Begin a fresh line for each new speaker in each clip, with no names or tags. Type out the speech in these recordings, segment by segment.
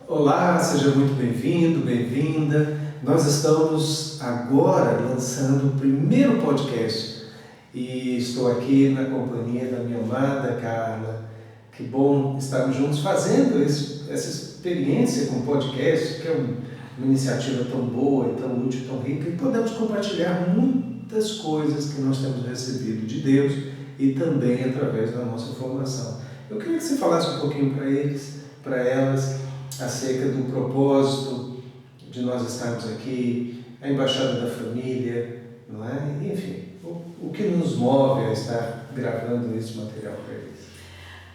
Olá, seja muito bem-vindo, bem-vinda. Nós estamos agora lançando o primeiro podcast e estou aqui na companhia da minha amada Carla. Que bom estarmos juntos fazendo essa experiência com o podcast, que é uma iniciativa tão boa e tão útil, tão rica, e podemos compartilhar muitas coisas que nós temos recebido de Deus e também através da nossa formação. Eu queria que você falasse um pouquinho para eles, para elas, acerca do propósito de nós estarmos aqui, a embaixada da família, não é? Enfim, o que nos move a estar gravando esse material para eles.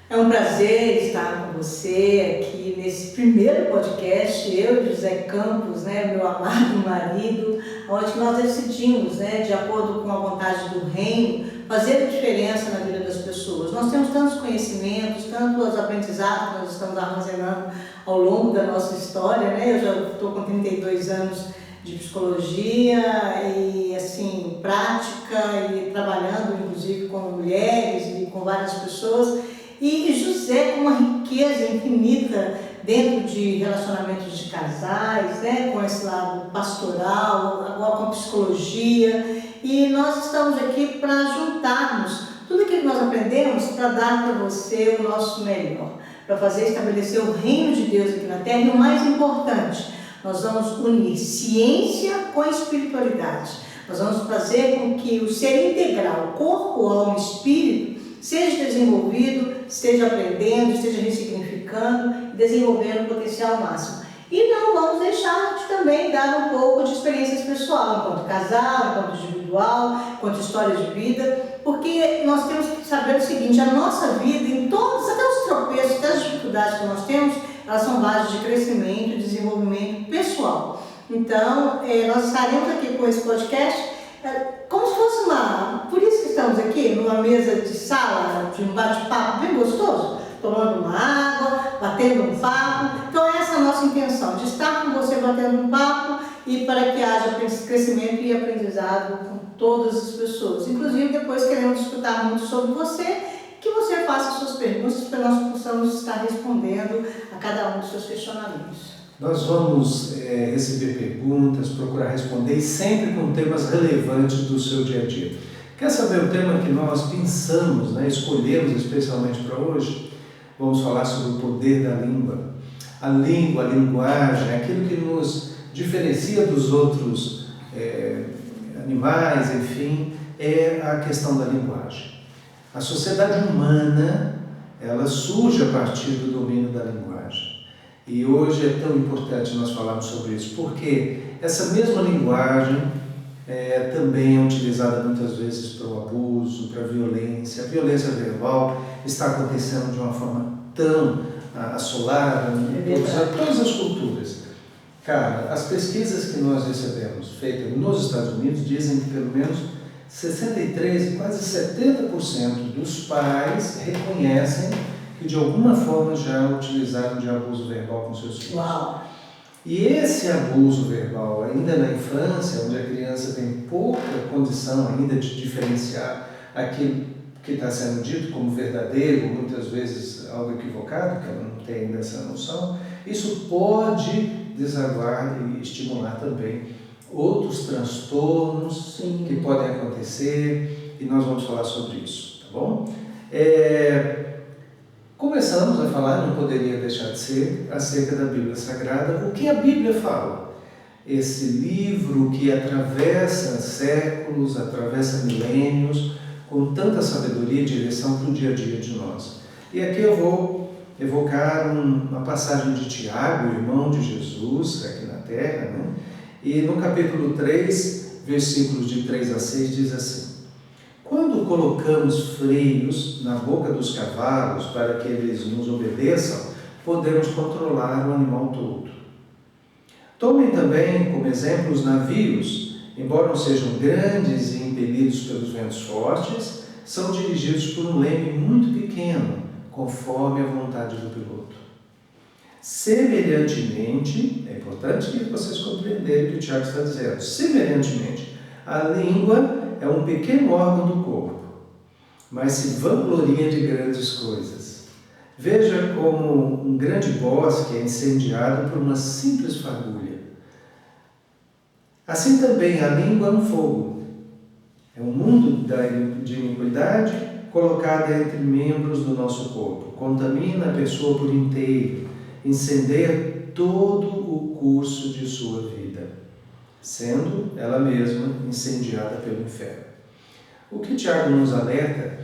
É um prazer estar com você aqui nesse primeiro podcast, eu e José Campos, meu amado marido, onde nós decidimos, de acordo com a vontade do reino, fazer a diferença na vida das pessoas. Nós temos tantos conhecimentos, tantos aprendizados que nós estamos armazenando ao longo da nossa história, Eu já estou com 32 anos de psicologia e, prática e trabalhando, inclusive, com mulheres e com várias pessoas. E José com uma riqueza infinita dentro de relacionamentos de casais, com esse lado pastoral, agora com psicologia. E nós estamos aqui para juntarmos tudo aquilo que nós aprendemos para dar para você o nosso melhor, para fazer estabelecer o reino de Deus aqui na Terra. E o mais importante, nós vamos unir ciência com espiritualidade. Nós vamos fazer com que o ser integral, corpo, alma e espírito, seja desenvolvido, esteja aprendendo, esteja ressignificando e desenvolvendo o potencial máximo. E não vamos deixar de também dar um pouco de experiências pessoal, enquanto casal, enquanto individual, enquanto história de vida, porque nós temos que saber o seguinte: a nossa vida, em todos, até os tropeços, até as dificuldades que nós temos, elas são bases de crescimento e desenvolvimento pessoal. Então, nós estaremos aqui com esse podcast como se fosse por isso que estamos aqui, numa mesa de sala, de um bate-papo bem gostoso, tomando uma água, batendo um papo. Então essa é a nossa intenção, de estar com você batendo um papo e para que haja crescimento e aprendizado com todas as pessoas. Inclusive depois queremos escutar muito sobre você, que você faça suas perguntas para nós possamos estar respondendo a cada um dos seus questionamentos.
Nós vamos receber perguntas, procurar responder, sempre com temas relevantes do seu dia a dia. Quer saber o tema que nós pensamos, escolhemos especialmente para hoje? Vamos falar sobre o poder da língua. A língua, a linguagem, aquilo que nos diferencia dos outros animais, enfim, é a questão da linguagem. A sociedade humana, ela surge a partir do domínio da linguagem. E hoje é tão importante nós falarmos sobre isso, porque essa mesma linguagem também é utilizada muitas vezes para o abuso, para a violência. A violência verbal está acontecendo de uma forma tão assolada em todas as culturas. Cara, as pesquisas que nós recebemos, feitas nos Estados Unidos, dizem que pelo menos 63%, quase 70% dos pais reconhecem que de alguma forma já utilizaram de abuso verbal com seus filhos.
Uau.
E esse abuso verbal, ainda na infância, onde a criança tem pouca condição ainda de diferenciar aquilo que está sendo dito como verdadeiro, muitas vezes algo equivocado, que ela não tem ainda essa noção, isso pode desaguar e estimular também outros transtornos que podem acontecer, e nós vamos falar sobre isso, tá bom? Começamos a falar, não poderia deixar de ser, acerca da Bíblia Sagrada. O que a Bíblia fala? Esse livro que atravessa séculos, atravessa milênios, com tanta sabedoria e direção para o dia a dia de nós. E aqui eu vou evocar uma passagem de Tiago, irmão de Jesus, aqui na Terra, E no capítulo 3, versículos de 3 a 6, diz assim: quando colocamos freios na boca dos cavalos para que eles nos obedeçam, podemos controlar o animal todo. Tomem também como exemplo os navios, embora não sejam grandes e impelidos pelos ventos fortes, são dirigidos por um leme muito pequeno, conforme a vontade do piloto. Semelhantemente, é importante que vocês compreenderem o que o Tiago está dizendo, semelhantemente, a língua é um pequeno órgão do corpo, mas se vangloria de grandes coisas. Veja como um grande bosque é incendiado por uma simples fagulha. Assim também a língua é um fogo. É um mundo de iniquidade colocada entre membros do nosso corpo. Contamina a pessoa por inteiro, incendeia todo o curso de sua vida, sendo ela mesma incendiada pelo inferno. O que Tiago nos alerta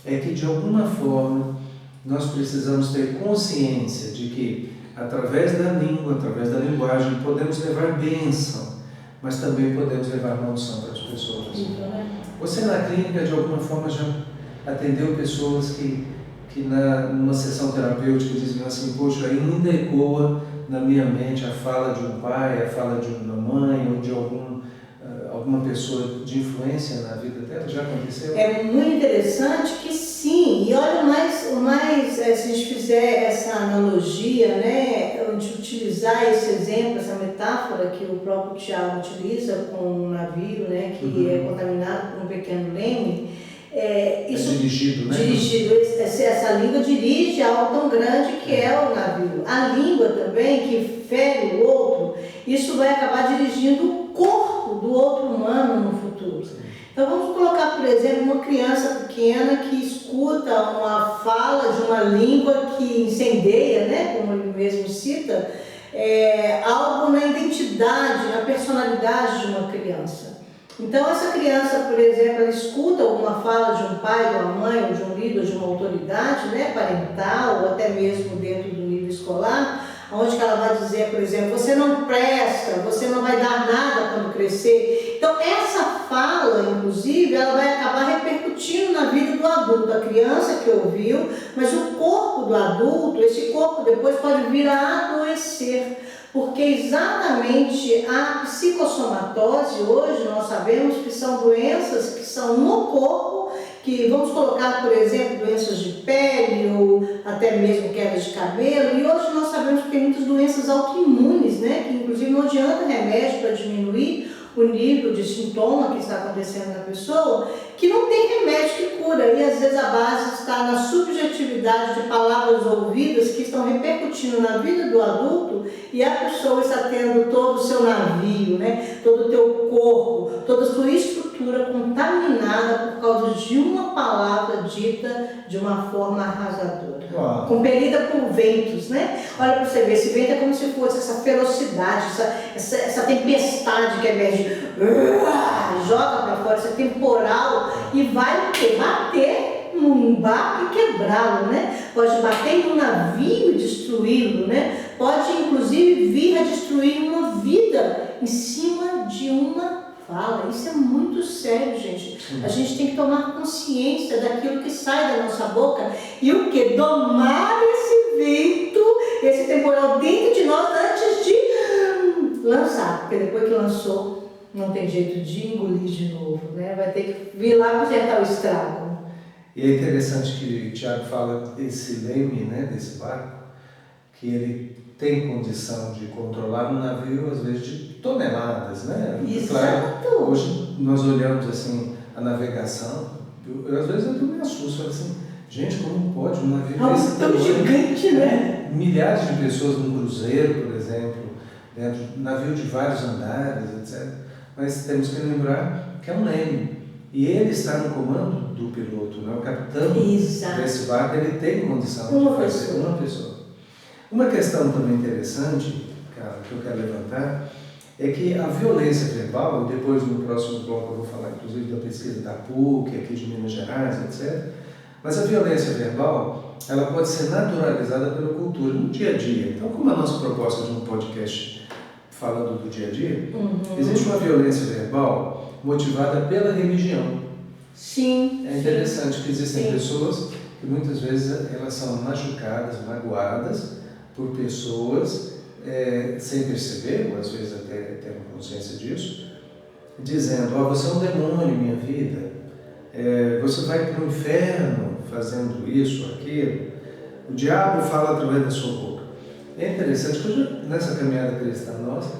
é que, de alguma forma, nós precisamos ter consciência de que, através da língua, através da linguagem, podemos levar bênção, mas também podemos levar maldição para as pessoas. Você, na clínica, de alguma forma, já atendeu pessoas que numa sessão terapêutica diziam assim: poxa, ainda ecoa na minha mente a fala de um pai, a fala de uma mãe ou de alguma pessoa de influência na vida dela? Já aconteceu?
É muito interessante que sim. E olha, se a gente fizer essa analogia, né, de utilizar esse exemplo, essa metáfora que o próprio Tiago utiliza com um navio, né, que é contaminado por um pequeno leme, isso,
dirigido, né?
Essa língua dirige algo tão grande que é o navio. A língua também, que fere o outro, isso vai acabar dirigindo o corpo do outro humano no futuro. Então vamos colocar, por exemplo, uma criança pequena que escuta uma fala de uma língua que incendeia, né, como ele mesmo cita, algo na identidade, na personalidade de uma criança. Então essa criança, por exemplo, ela escuta alguma fala de um pai, de uma mãe, ou de um líder, de uma autoridade, né, parental, ou até mesmo dentro do nível escolar, onde ela vai dizer, por exemplo, você não presta, você não vai dar nada quando crescer. Então essa fala, inclusive, ela vai acabar repercutindo na vida do adulto, a criança que ouviu, mas o corpo do adulto, esse corpo depois pode vir a adoecer. Porque exatamente a psicossomatose, hoje nós sabemos que são doenças que são no corpo, que vamos colocar, por exemplo, doenças de pele ou até mesmo queda de cabelo, e hoje nós sabemos que tem muitas doenças autoimunes, né, que inclusive não adianta remédio para diminuir o nível de sintoma que está acontecendo na pessoa, que não tem remédio que cura, e às vezes a base está na subjetividade de palavras ouvidas que estão repercutindo na vida do adulto, e a pessoa está tendo todo o seu navio, né, todo o teu corpo, toda a sua estrutura contaminada por causa de uma palavra dita de uma forma arrasadora.
Uau.
Compelida por ventos, né? Olha para você ver, esse vento é como se fosse essa ferocidade, essa tempestade que emerge, joga para fora, esse temporal, e vai bater num barco e quebrá-lo, né? Pode bater em um navio e destruí-lo, né? Pode inclusive vir a destruir uma vida em cima de uma fala. Isso é muito sério, gente. A gente tem que tomar consciência daquilo que sai da nossa boca e o que? Domar esse vento, esse temporal dentro de nós antes de lançar, porque depois que lançou não tem jeito de engolir de novo, né? Vai ter que vir lá consertar o estrago.
E é interessante que o Tiago fala desse leme, né, desse barco, que ele tem condição de controlar um navio, às vezes, de toneladas, né?
Exato.
Claro, hoje nós olhamos assim a navegação, às vezes eu me assusto, falo assim, gente, como pode um navio desse
tão gigante, né?
Milhares de pessoas num cruzeiro, por exemplo, dentro de navio de vários andares, etc. Mas temos que lembrar que é um leme. E ele está no comando do piloto, né? O capitão desse barco, ele tem condição de fazer uma pessoa. Uma questão também interessante, cara, que eu quero levantar, é que a violência verbal, depois no próximo bloco eu vou falar inclusive da pesquisa da PUC, aqui de Minas Gerais, etc. Mas a violência verbal, ela pode ser naturalizada pela cultura no dia a dia. Então, como a nossa proposta de um podcast falando do dia a dia, existe uma violência verbal motivada pela religião.
Sim.
É interessante que existem pessoas que muitas vezes elas são machucadas, magoadas por pessoas sem perceber, ou às vezes até tendo consciência disso, dizendo, você é um demônio, minha vida, você vai para o inferno fazendo isso, aquilo, o diabo fala através da sua boca. É interessante que nessa caminhada cristã nossa,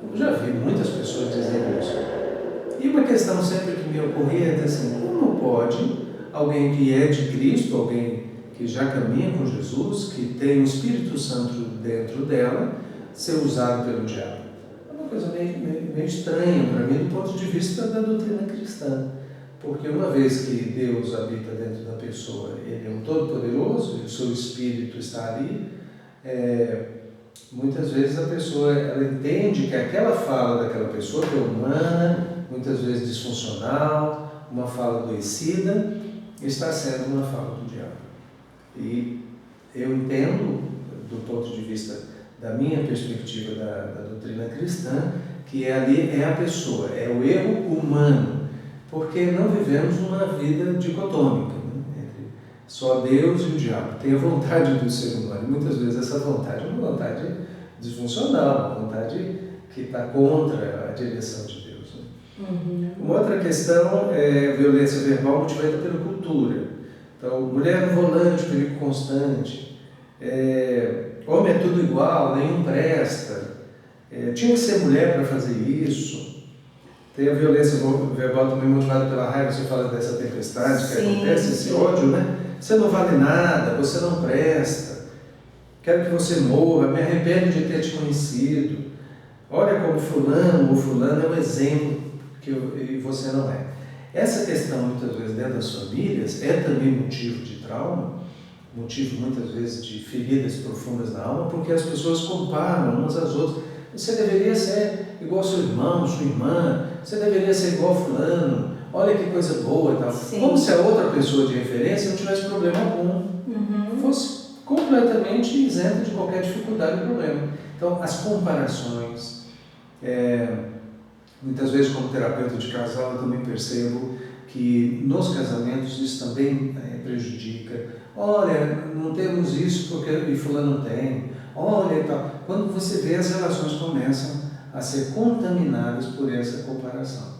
eu já vi muitas pessoas dizendo isso. E uma questão sempre que me ocorria é assim, como pode alguém que é de Cristo, alguém que já caminha com Jesus, que tem o Espírito Santo dentro dela, ser usado pelo diabo. É uma coisa meio estranha para mim do ponto de vista da doutrina cristã. Porque uma vez que Deus habita dentro da pessoa, Ele é um todo-poderoso e o seu Espírito está ali, muitas vezes a pessoa ela entende que aquela fala daquela pessoa, que é humana, muitas vezes disfuncional, uma fala adoecida, está sendo uma fala do diabo. E eu entendo, do ponto de vista da minha perspectiva da doutrina cristã, que ali é a pessoa, é o erro humano, porque não vivemos uma vida dicotômica, né? Entre só Deus e o diabo. Tem a vontade do ser humano, e muitas vezes essa vontade é uma vontade disfuncional, uma vontade que está contra a direção de Deus, né? Uma outra questão é a violência verbal motivada pela cultura. Então, mulher no volante, perigo constante, homem é tudo igual, nenhum presta, tinha que ser mulher para fazer isso. Tem a violência verbal também motivada pela raiva, você fala dessa tempestade que acontece, esse ódio, né? Você não vale nada, você não presta, quero que você morra, me arrependo de ter te conhecido. Olha como fulano ou fulano é um exemplo e você não é. Essa questão, muitas vezes, dentro das famílias, é também motivo de trauma, motivo, muitas vezes, de feridas profundas na alma, porque as pessoas comparam umas às outras. Você deveria ser igual ao seu irmão, sua irmã, você deveria ser igual ao fulano, olha que coisa boa e tal. Sim. Como se a outra pessoa de referência não tivesse problema algum, fosse completamente isenta de qualquer dificuldade ou problema. Então, as comparações, muitas vezes como terapeuta de casal, eu também percebo que nos casamentos isso também prejudica. Olha, não temos isso porque fulano tem. Olha, tal. Quando você vê, as relações começam a ser contaminadas por essa comparação.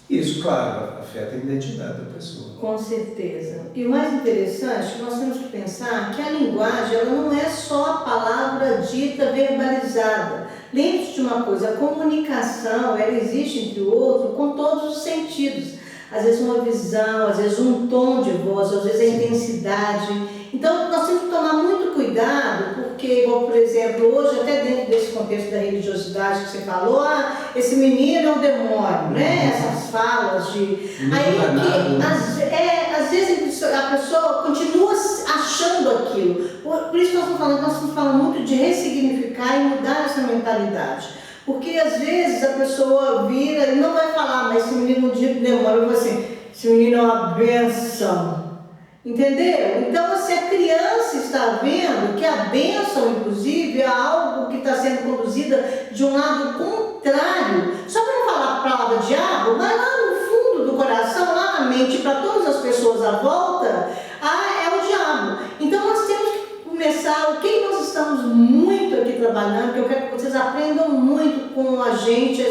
Isso, claro, afeta a identidade da pessoa.
Com certeza. E o mais interessante, nós temos que pensar que a linguagem ela não é só a palavra dita, verbalizada. Lembre-se de uma coisa, a comunicação ela existe entre o outro com todos os sentidos. Às vezes uma visão, às vezes um tom de voz, às vezes a intensidade. Então, nós temos que tomar muito cuidado, porque, igual, por exemplo, hoje, até dentro desse contexto da religiosidade que você falou, esse menino é um demônio, né? Essas falas de... às vezes a pessoa continua achando aquilo. Por isso nós estamos falando muito de ressignificar e mudar essa mentalidade. Porque, às vezes, a pessoa vira e não vai falar, mas esse menino não diz demônio, assim, esse menino é uma benção. Entendeu? Então, se a criança está vendo que a bênção, inclusive, é algo que está sendo conduzida de um lado contrário, só para não falar a palavra diabo, mas lá no fundo do coração, lá na mente, para todas as pessoas à volta, é o diabo. Então, nós temos que começar, o que nós estamos muito aqui trabalhando, que eu quero que vocês aprendam muito com a gente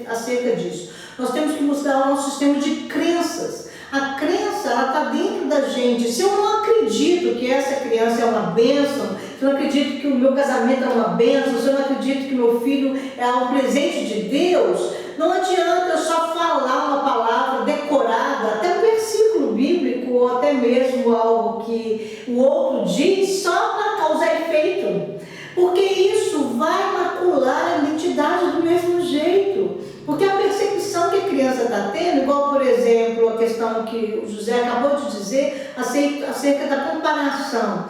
acerca disso. Nós temos que mostrar o nosso sistema de crenças. A crença, ela está dentro da gente. Se eu não acredito que essa criança é uma bênção, se eu não acredito que o meu casamento é uma bênção, se eu não acredito que meu filho é um presente de Deus, não adianta eu só falar uma palavra decorada, até um versículo bíblico, ou até mesmo algo que o outro diz, só para causar efeito. Porque isso vai macular a identidade do mesmo jeito. Porque a percepção que a criança está tendo, igual, por exemplo, a questão que o José acabou de dizer acerca da comparação.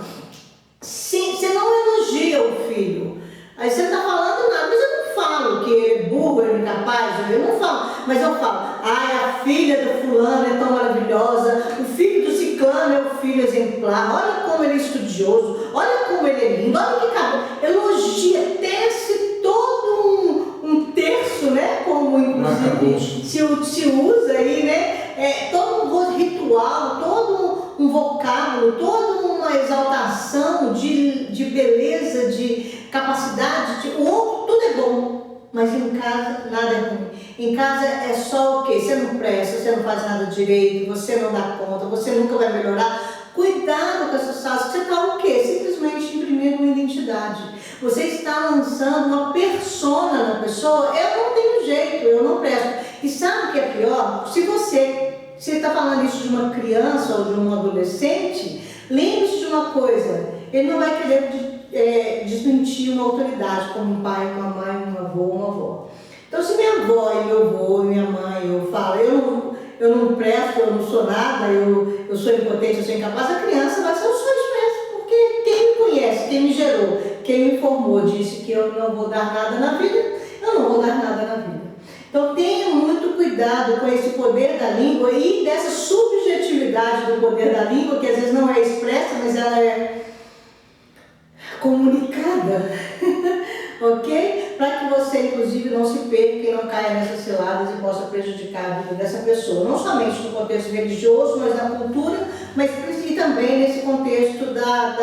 Você não elogia o filho. Aí você não está falando nada, mas eu não falo que ele é burro, ele é incapaz, eu não falo. Mas eu falo, a filha do fulano é tão maravilhosa, o filho do ciclano é o filho exemplar, olha como ele é estudioso, olha como ele é lindo, olha que cabelo. Elogia, tece todo um terço, né? Como inclusive se usa aí, né? Todo um ritual, todo um vocábulo, toda uma exaltação de beleza, de capacidade, o outro tudo é bom, mas em casa nada é ruim. Em casa é só o quê? Você não presta, você não faz nada direito, você não dá conta, você nunca vai melhorar. Cuidado com essas falas, você está o quê? Simplesmente imprimindo uma identidade. Você está lançando uma persona na pessoa, eu não tenho jeito, eu não presto. E sabe o que é pior? Se você está falando isso de uma criança ou de um adolescente, Lembre-se de uma coisa, ele não vai querer desmentir uma autoridade, como um pai, uma mãe, um avô, uma avó. Então, se minha avó e meu avô e minha mãe, eu falo, eu não presto, eu não sou nada, eu sou impotente, eu sou incapaz, a criança vai ser o sou expresso, porque quem me conhece, quem me gerou, quem me formou, disse que eu não vou dar nada na vida, eu não vou dar nada na vida. Então, tenha muito cuidado com esse poder da língua e dessa subjetividade do poder da língua, que às vezes não é expressa, mas ela é comunicada, ok? Para que você, inclusive, não se perca e não caia nessas ciladas e possa prejudicar a vida dessa pessoa. Não somente no contexto religioso, mas na cultura, mas e também nesse contexto da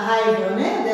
raiva, né?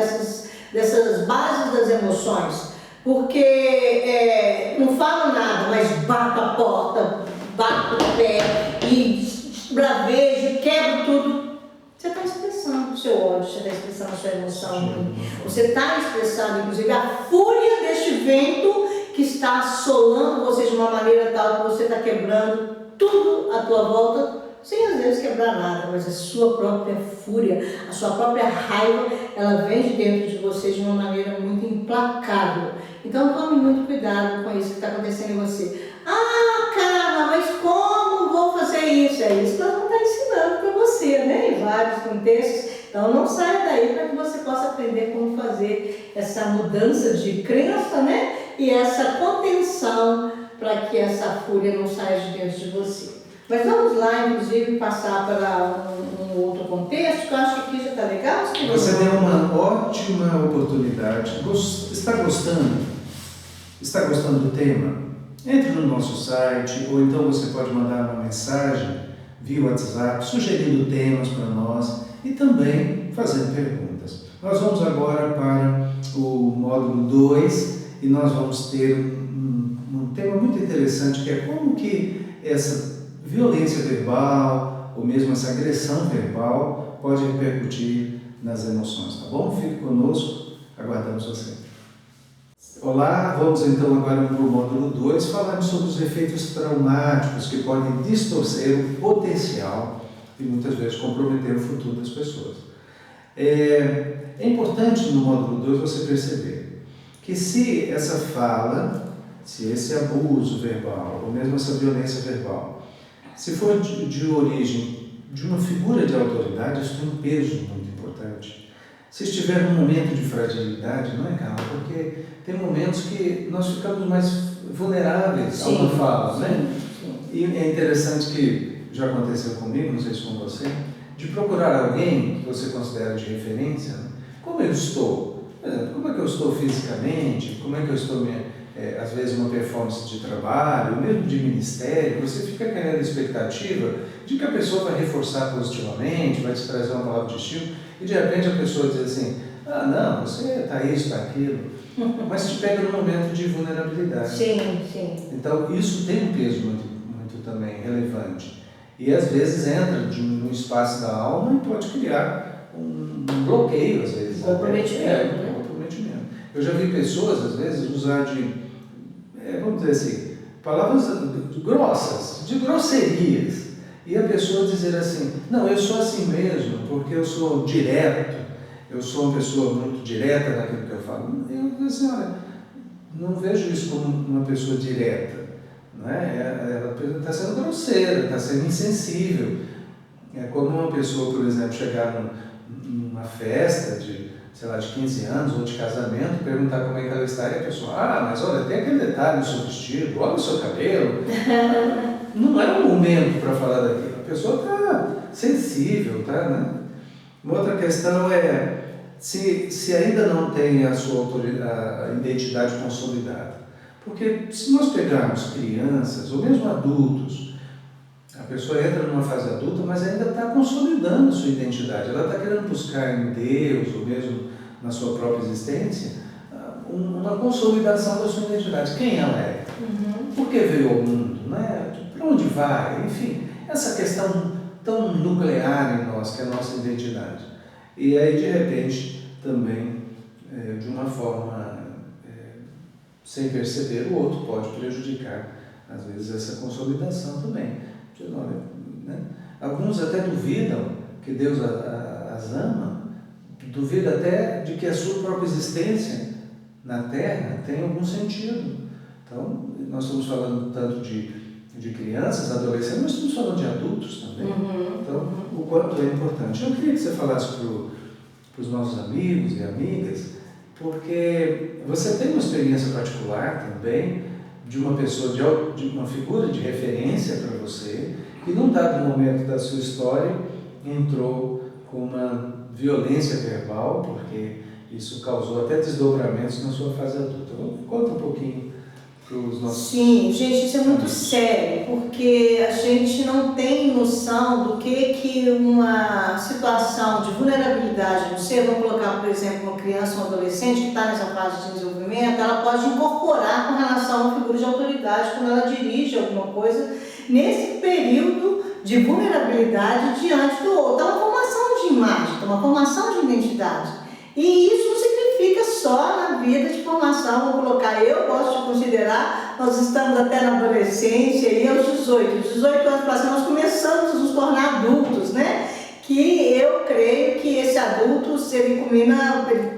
Dessas bases das emoções. Porque não falo nada, mas bato a porta, bato o pé e bravejo, quebro tudo. Você está expressando o seu ódio, você está expressando a sua emoção. Você está expressando, inclusive, a fúria deste vento que está assolando você de uma maneira tal que você está quebrando tudo à tua volta, sem às vezes quebrar nada, mas a sua própria fúria, a sua própria raiva, ela vem de dentro de você de uma maneira muito implacável. Então tome muito cuidado com isso que está acontecendo em você. Ah, cara, mas como vou fazer isso? É isso que nós vamos estar ensinando para você, né? Em vários contextos. Então não saia daí para que você possa aprender como fazer essa mudança de crença, né? E essa contenção para que essa fúria não saia de dentro de você. Mas vamos lá, inclusive, passar para um outro contexto, que eu acho que aqui já está legal.
Você deu uma ótima oportunidade. Está gostando? Está gostando do tema? Entre no nosso site, ou então você pode mandar uma mensagem via WhatsApp, sugerindo temas para nós e também fazendo perguntas. Nós vamos agora para o módulo 2 e nós vamos ter um tema muito interessante, que é como que essa violência verbal, ou mesmo essa agressão verbal, pode repercutir nas emoções, tá bom? Fique conosco, aguardamos você. Olá, vamos então agora para o módulo 2, falarmos sobre os efeitos traumáticos que podem distorcer o potencial e muitas vezes comprometer o futuro das pessoas. É importante no módulo 2 você perceber que se essa fala, se esse abuso verbal, ou mesmo essa violência verbal, se for de origem de uma figura de autoridade, isso tem um peso muito importante. Se estiver num momento de fragilidade, não é, Carla? Porque tem momentos que nós ficamos mais vulneráveis a uma fala, né? E é interessante que já aconteceu comigo, não sei se com você, de procurar alguém que você considera de referência, né? Como eu estou? Por exemplo, como é que eu estou fisicamente? Como é que eu estou, às vezes, uma performance de trabalho, mesmo de ministério? Você fica com aquela expectativa de que a pessoa vai reforçar positivamente, vai te trazer uma palavra de estímulo, e de repente a pessoa diz assim, ah, não, você está isso, está aquilo, mas te pega num momento de vulnerabilidade.
Sim, sim.
Então, isso tem um peso muito, muito também relevante. E às vezes entra no espaço da alma e pode criar um bloqueio, às vezes.
Comprometimento.
Um comprometimento. Eu já vi pessoas, às vezes, usar vamos dizer assim, palavras grossas, de grosserias. E a pessoa dizer assim, não, eu sou assim mesmo, porque eu sou direto, eu sou uma pessoa muito direta naquilo que eu falo. Eu digo assim, olha, não vejo isso como uma pessoa direta, não é? Ela está sendo grosseira, está sendo insensível. É como uma pessoa, por exemplo, chegar numa festa de, sei lá, de 15 anos ou de casamento, perguntar como é que ela está, e a pessoa, mas olha, tem aquele detalhe no seu vestido, olha o seu cabelo. Não é um momento para falar daquilo. A pessoa está sensível, tá, né? Uma outra questão é se ainda não tem a sua a identidade consolidada. Porque se nós pegarmos crianças, ou mesmo adultos, a pessoa entra numa fase adulta, mas ainda está consolidando a sua identidade. Ela está querendo buscar em Deus, ou mesmo na sua própria existência, uma consolidação da sua identidade. Quem ela é? Por que veio ao mundo? Né? Para onde vai? Enfim, essa questão tão nuclear em nós, que é a nossa identidade. E aí, de repente, também, de uma forma sem perceber, o outro pode prejudicar, às vezes, essa consolidação também. Olha, né? Alguns até duvidam que Deus as ama, duvida até de que a sua própria existência na Terra tem algum sentido. Então, nós estamos falando tanto de crianças, adolescentes, mas estamos falando de adultos também. Então, o quanto é importante. Eu queria que você falasse para os nossos amigos e amigas, porque você tem uma experiência particular também de uma pessoa, de uma figura de referência para você, que num dado momento da sua história entrou com uma violência verbal, porque isso causou até desdobramentos na sua fase adulta. Então, conta um pouquinho para os nossos...
Sim, gente, isso é muito sério, porque a gente não tem noção do que uma situação de vulnerabilidade no ser, vamos colocar, por exemplo, uma criança ou um adolescente que está nessa fase de desenvolvimento, ela pode incorporar com relação a uma figura de autoridade quando ela dirige alguma coisa nesse período de vulnerabilidade diante do outro. É uma formação de imagem, é uma formação de identidade. E isso não significa só na vida de formação, vou colocar, eu gosto de considerar, nós estamos até na adolescência e aos 18 anos para cima nós começamos a nos tornar adultos, né? Que eu creio que esse adulto, ele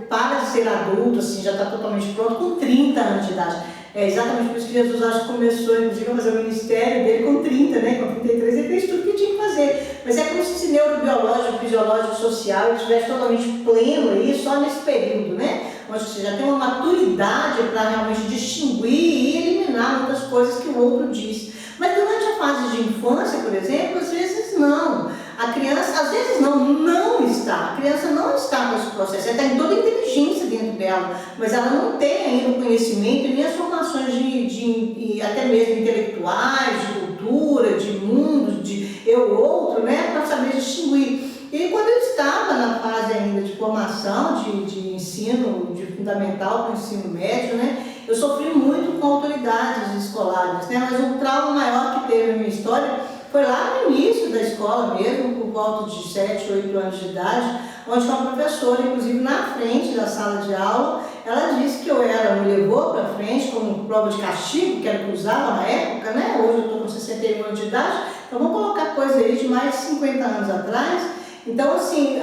para de ser adulto, assim, já está totalmente pronto com 30 anos de idade. É exatamente por isso que Jesus acho que começou, inclusive, a fazer o ministério dele com 30, né? Com 33 ele fez tudo que tinha que fazer. Mas é como se esse neurobiológico, fisiológico, social, ele estivesse totalmente pleno aí, só nesse período, né? Onde você já tem uma maturidade para realmente distinguir e eliminar muitas coisas que o outro diz. Mas durante a fase de infância, por exemplo, às vezes não. A criança, às vezes não está. A criança não está com esse processo. Ela tem toda a inteligência dentro dela, mas ela não tem ainda o conhecimento nem as formações até mesmo intelectuais, de cultura, de mundo, de eu-outro, né? Para saber distinguir. E quando eu estava na fase ainda de formação, de ensino, de fundamental para o ensino médio, né? Eu sofri muito com autoridades escolares, né? Mas o trauma maior que teve na minha história foi lá no início da escola mesmo, por volta de 7, 8 anos de idade, onde uma professora, inclusive na frente da sala de aula, ela disse que me levou para frente como prova de castigo, que era o que usava na época, né? Hoje eu estou com 61 anos de idade, então vamos colocar coisa aí de mais de 50 anos atrás. Então assim,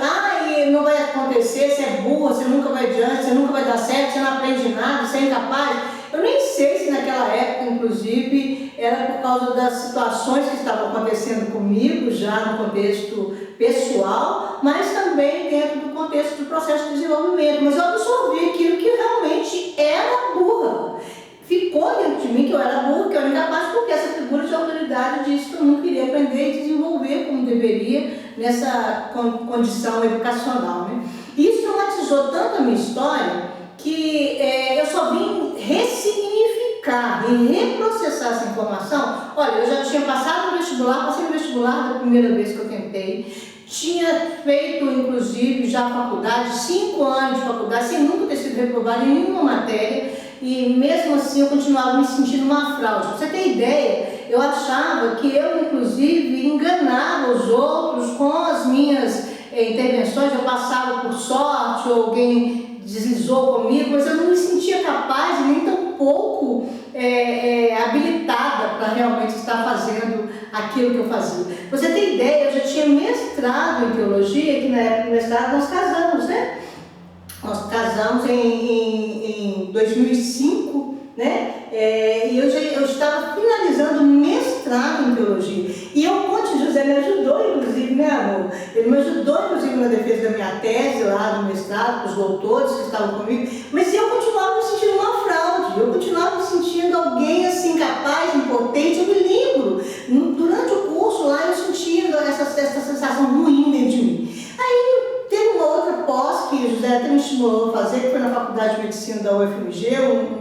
não vai acontecer, você é burra, você nunca vai adiante, você nunca vai dar certo, você não aprende nada, você é incapaz. Eu nem sei se naquela época, inclusive, era por causa das situações que estavam acontecendo comigo, já no contexto pessoal, mas também dentro do contexto do processo de desenvolvimento. Mas eu absorvi aquilo que realmente era burra. Ficou dentro de mim que eu era burra, que eu era incapaz, porque essa figura de autoridade disse que eu não queria aprender e desenvolver como deveria nessa condição educacional, né? Isso traumatizou tanto a minha história que eu só vim ressignificar e reprocessar essa informação. Olha, eu já tinha passado no vestibular, passei no vestibular da primeira vez que eu tentei, tinha feito, inclusive, já faculdade, 5 anos de faculdade, sem nunca ter sido reprovada em nenhuma matéria, e mesmo assim eu continuava me sentindo uma fraude. Pra você ter ideia, eu achava que eu, inclusive, enganava os outros com as minhas intervenções, eu passava por sorte, ou alguém deslizou comigo, mas eu não me sentia capaz e nem tão pouco habilitada para realmente estar fazendo aquilo que eu fazia. Você tem ideia, eu já tinha mestrado em teologia, que na época do mestrado nós casamos, né? Nós casamos em 2005, né? E eu estava finalizando o mestrado em teologia. E o Conte José me ajudou, inclusive, né, amor? Ele me ajudou, inclusive, na defesa da minha tese lá do mestrado, com os doutores que estavam comigo. Mas eu continuava me sentindo uma fraude, eu continuava me sentindo alguém assim, capaz, impotente. Eu me lembro, durante o curso lá, eu sentindo essa sensação ruim dentro de mim. Aí teve uma outra pós que o José até me estimulou a fazer, que foi na Faculdade de Medicina da UFMG,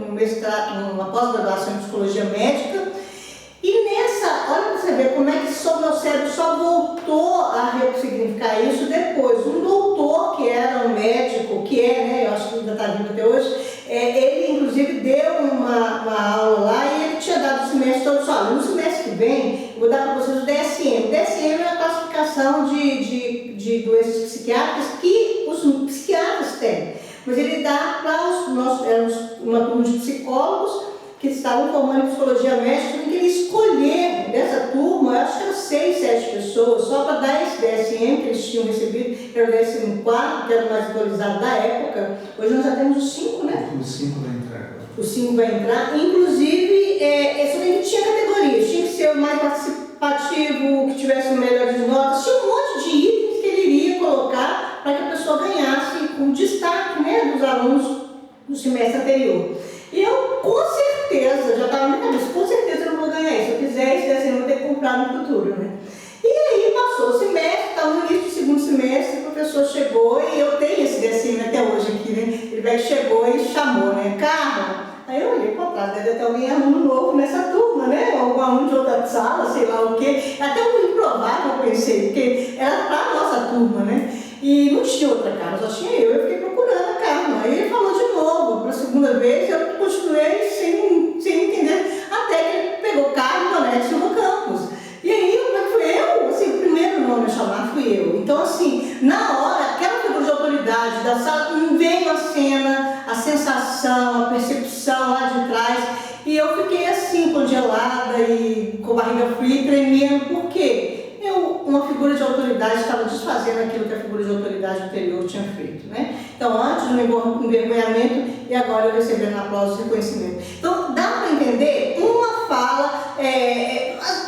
um mestrado, uma pós-graduação em Psicologia Médica. E nessa, olha para você ver como é que o meu cérebro só voltou a ressignificar isso depois. Um doutor, que era um médico, né, eu acho que ainda está vivo até hoje, ele inclusive deu uma aula lá e ele tinha dado o semestre todo só. No semestre que vem, eu vou dar para vocês o DSM. O DSM é a classificação de doenças psiquiátricas que os psiquiatras têm. Mas ele dá para uma turma de psicólogos que estavam formando em psicologia médica, e queria escolher dessa turma, eu acho que eram 6, 7 pessoas, só para dar esse DSM que eles tinham recebido, que era o DSM-4, que era o mais atualizado da época. Hoje nós já temos os 5, né?
Os 5 vai entrar.
Os 5 vai entrar. Inclusive, esse daí tinha categorias, tinha que ser o mais participativo, que tivesse melhores notas, tinha um monte de itens que ele iria colocar para que a pessoa ganhasse com destaque, né, dos alunos do semestre anterior. E eu, com certeza, já estava na minha cabeça, com certeza eu não vou ganhar isso. Se eu quiser esse DSM, eu vou ter que comprar no futuro, né? E aí passou o semestre, estava no início do segundo semestre, o professor chegou, e eu tenho esse DSM até hoje aqui, né? Ele chegou e chamou, né? Carla. Aí eu olhei para trás, deve ter alguém aluno novo nessa turma, né? Algum aluno de outra sala, sei lá o quê. Até um improvável, eu pensei, porque era para a nossa turma, né? E não tinha outra cara, só tinha eu fiquei procurando a Carla. Aí ele falou de novo, para a segunda vez, eu continuei sem entender, até que ele pegou Carla Ivonete Silva Campos. E aí, fui eu, assim, o primeiro nome a chamar fui eu. Então, assim, na hora, aquela figura de autoridade da sala, veio a cena, a sensação, a percepção lá de trás, e eu fiquei assim, congelada e com a barriga fria, tremendo. Por quê? Uma figura de autoridade estava desfazendo aquilo que a figura de autoridade anterior tinha feito, né? Então, antes do envergonhamento e agora eu recebendo aplausos e reconhecimento. Então, dá para entender uma fala,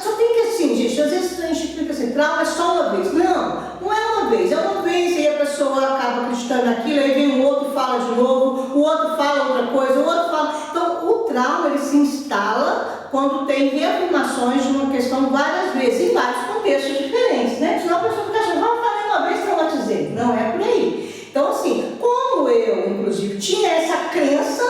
só tem que assim, gente, às vezes a gente fica assim, trauma é só uma vez. Não é uma vez, é uma vez e a pessoa acaba acreditando naquilo, aí vem um outro e fala de novo, o outro fala outra coisa, o outro fala. Então, o trauma ele se instala quando tem reafirmações de uma questão várias vezes, em vários contextos diferentes, né? Senão a pessoa fica achando, falei uma vez, traumatizei. Não é por aí. Então, assim, como eu, inclusive, tinha essa crença,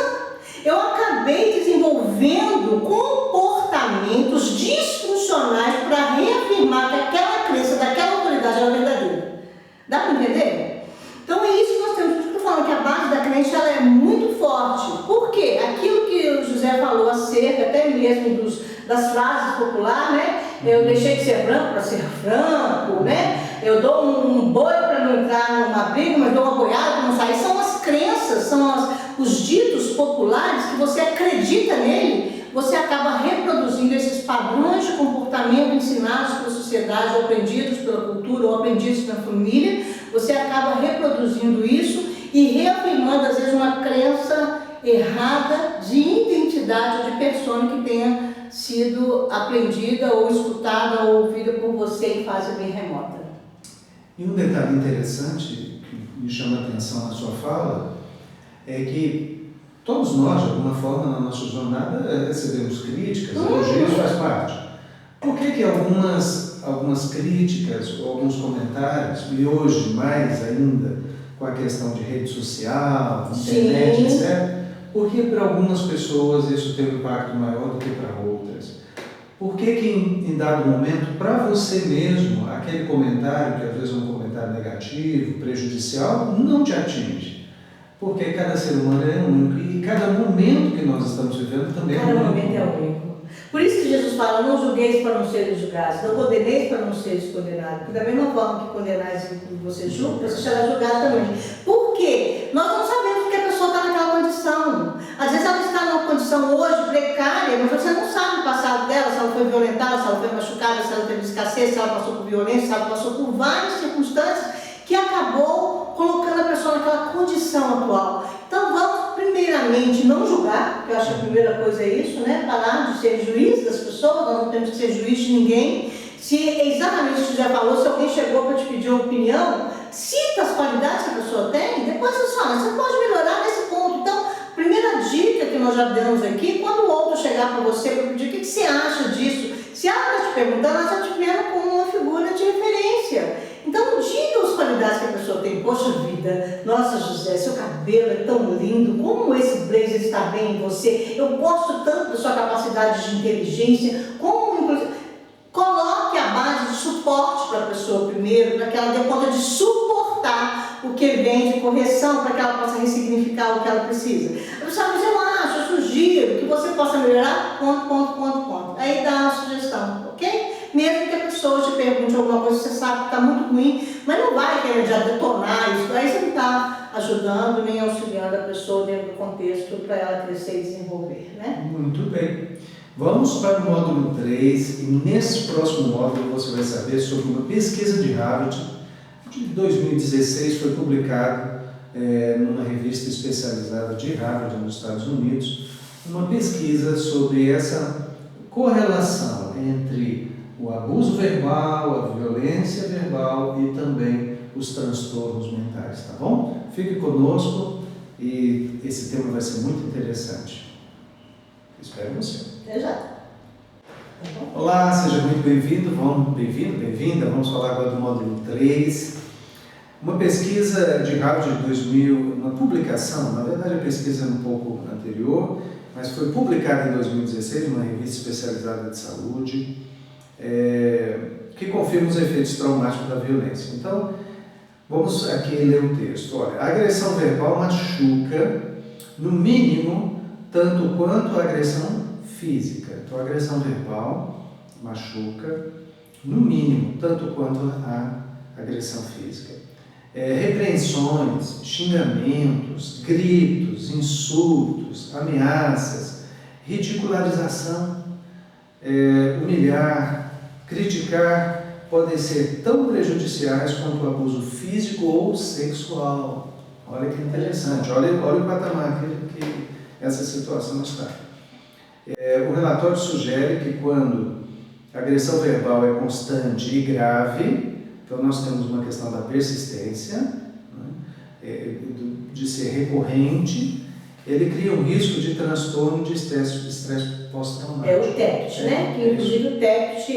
eu acabei desenvolvendo comportamentos disfuncionais para reafirmar que aquela crença daquela autoridade era verdadeira. Dá para entender? Então, é isso que nós temos. Estou falando que a base da crença ela é muito forte. Por quê? Aquilo que o José falou acerca, até mesmo das frases populares, né? Eu deixei de ser branco para ser franco, né? Eu dou um boi para não entrar numa briga, mas dou uma boiada para não sair. São as crenças, são os ditos populares que você acredita nele, você acaba reproduzindo esses padrões de comportamento ensinados pela sociedade, ou aprendidos pela cultura, ou aprendidos na família. Você acaba reproduzindo isso e reafirmando, às vezes, uma crença errada de identidade ou de persona que tenha sido aprendida ou escutada ou ouvida por você em fase bem remota.
E um detalhe interessante que me chama a atenção na sua fala é que todos nós, de alguma forma, na nossa jornada, recebemos críticas, elogios, faz parte. Por que algumas críticas ou alguns comentários, e hoje mais ainda com a questão de rede social, internet, etc., por que para algumas pessoas isso tem um impacto maior do que para outras? Por que em dado momento, para você mesmo, aquele comentário, que às vezes é um comentário negativo, prejudicial, não te atinge? Porque cada ser humano é único e cada momento que nós estamos vivendo também é único.
Cada momento é único. Por isso que Jesus fala, não julgueis para não seres julgados, não condeneis para não seres condenados. Porque da mesma forma que condenais e você julga, você será julgado também. Por quê? Nós não sabemos porque a pessoa está naquela condição. Às vezes ela está numa condição hoje precária, mas você não sabe o passado dela, se ela foi violentada, se ela foi machucada, se ela teve escassez, se ela passou por violência, se ela passou por várias circunstâncias que acabou colocando a pessoa naquela condição atual. Então vamos primeiramente não julgar, que eu acho que a primeira coisa é isso, né? Parar de ser juiz das pessoas, nós não temos que ser juiz de ninguém. Se exatamente o que você já falou, se alguém chegou para te pedir uma opinião, cita as qualidades que a pessoa tem, depois você fala, você pode melhorar nesse ponto. Então, primeira dica que nós já damos aqui, quando o outro chegar para você para pedir o que você acha disso, se ela está te perguntando, ela está te vendo como uma figura de referência. Então, diga as qualidades que a pessoa tem. Poxa vida, nossa José, seu cabelo é tão lindo, como esse blazer está bem em você, eu gosto tanto da sua capacidade de inteligência, como inclusive... Coloque a base de suporte para a pessoa primeiro, para que ela dê conta de suportar o que vem de correção, para que ela possa ressignificar o que ela precisa. A pessoa diz, eu acho, eu sugiro que você possa melhorar, ponto. Aí dá uma sugestão, ok? Mesmo que a pessoa te pergunte alguma coisa, você sabe que está muito ruim, mas não vai querer já detonar isso, aí você não está ajudando nem auxiliando a pessoa dentro do contexto para ela crescer e desenvolver, né?
Muito bem. Vamos para o módulo 3 e nesse próximo módulo você vai saber sobre uma pesquisa de Harvard de 2016, foi publicado numa revista especializada de Harvard nos Estados Unidos, uma pesquisa sobre essa correlação entre o abuso verbal, a violência verbal e também os transtornos mentais, tá bom? Fique conosco e esse tema vai ser muito interessante. Espero você.
Até já.
Olá, seja muito bem-vindo, bem-vinda. Vamos falar agora do módulo 3. Uma pesquisa de Harvard de 2000, uma publicação, na verdade a pesquisa é um pouco anterior, mas foi publicada em 2016 numa revista especializada de saúde, que confirma os efeitos traumáticos da violência. Então, vamos aqui ler o texto. Olha, a agressão verbal machuca, no mínimo, tanto quanto a agressão física. Então, a agressão verbal machuca, no mínimo, tanto quanto a agressão física. Repreensões, xingamentos, gritos, insultos, ameaças, ridicularização, humilhar, criticar podem ser tão prejudiciais quanto o abuso físico ou sexual. Olha que interessante, olha o patamar que essa situação está. O relatório sugere que quando a agressão verbal é constante e grave, então nós temos uma questão da persistência, né, de ser recorrente, ele cria um risco de transtorno de estresse pós-traumático.
É o TEPT, né? Que inclusive o TEPT,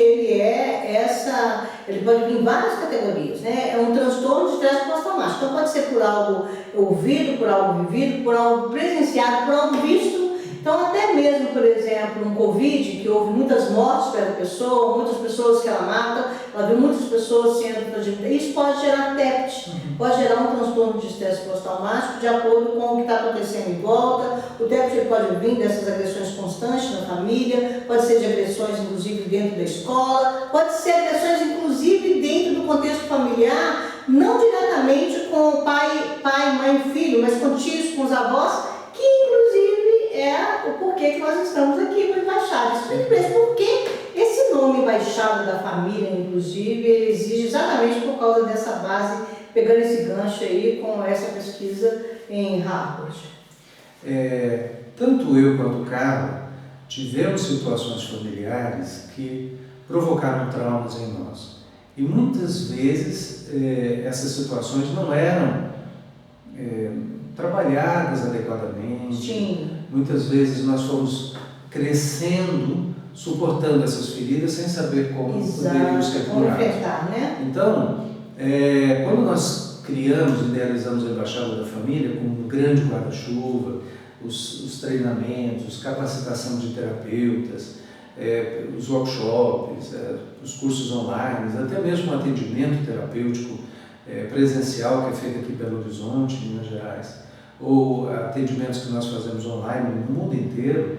ele pode vir em várias categorias, né? É um transtorno de estresse pós-traumático. Então pode ser por algo ouvido, por algo vivido, por algo presenciado, por algo visto. Então até mesmo, por exemplo, um Covid, que houve muitas mortes pela pessoa, muitas pessoas que ela mata, ela viu muitas pessoas sendo protegidas. Isso pode gerar TEPT, pode gerar um transtorno de estresse pós-traumático de acordo com o que está acontecendo em volta. O TEPT pode vir dessas agressões constantes na família, pode ser de agressões inclusive dentro da escola, pode ser agressões inclusive dentro do contexto familiar, não diretamente com o pai, mãe e filho, mas com tios, com os avós, que inclusive é o porquê que nós estamos aqui com Embaixada. Explico porque esse nome Embaixada da Família, inclusive, ele exige exatamente por causa dessa base, pegando esse gancho aí com essa pesquisa em Harvard.
Tanto eu quanto o Carlos tivemos situações familiares que provocaram traumas em nós. E muitas vezes essas situações não eram trabalhadas adequadamente.
Sim.
Muitas vezes nós fomos crescendo, suportando essas feridas sem saber como poderíamos ser curados.
Né?
Então, quando nós idealizamos a Embaixada da Família com um grande guarda-chuva, os treinamentos, capacitação de terapeutas, os workshops, os cursos online, até mesmo o atendimento terapêutico presencial que é feito aqui em Belo Horizonte, Minas Gerais, ou atendimentos que nós fazemos online no mundo inteiro,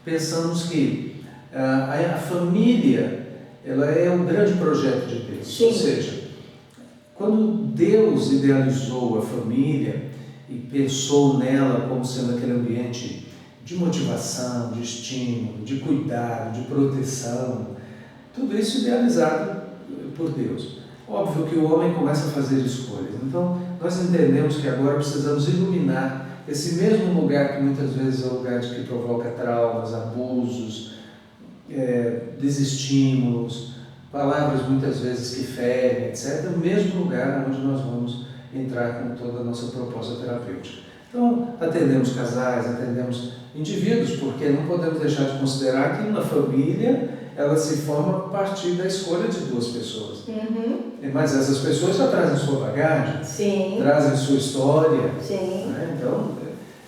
pensamos que a família ela é um grande projeto de Deus.
Sim.
Ou seja, quando Deus idealizou a família e pensou nela como sendo aquele ambiente de motivação, de estímulo, de cuidado, de proteção, tudo isso idealizado por Deus. Óbvio que o homem começa a fazer escolhas. Então, nós entendemos que agora precisamos iluminar esse mesmo lugar que muitas vezes é o lugar que provoca traumas, abusos, desestímulos, palavras muitas vezes que ferem, etc. É o mesmo lugar onde nós vamos entrar com toda a nossa proposta terapêutica. Então, atendemos casais, atendemos indivíduos, porque não podemos deixar de considerar que uma família ela se forma a partir da escolha de duas pessoas.
Uhum.
Mas essas pessoas já trazem sua bagagem,
Sim.
trazem sua história,
Sim.
né? Então,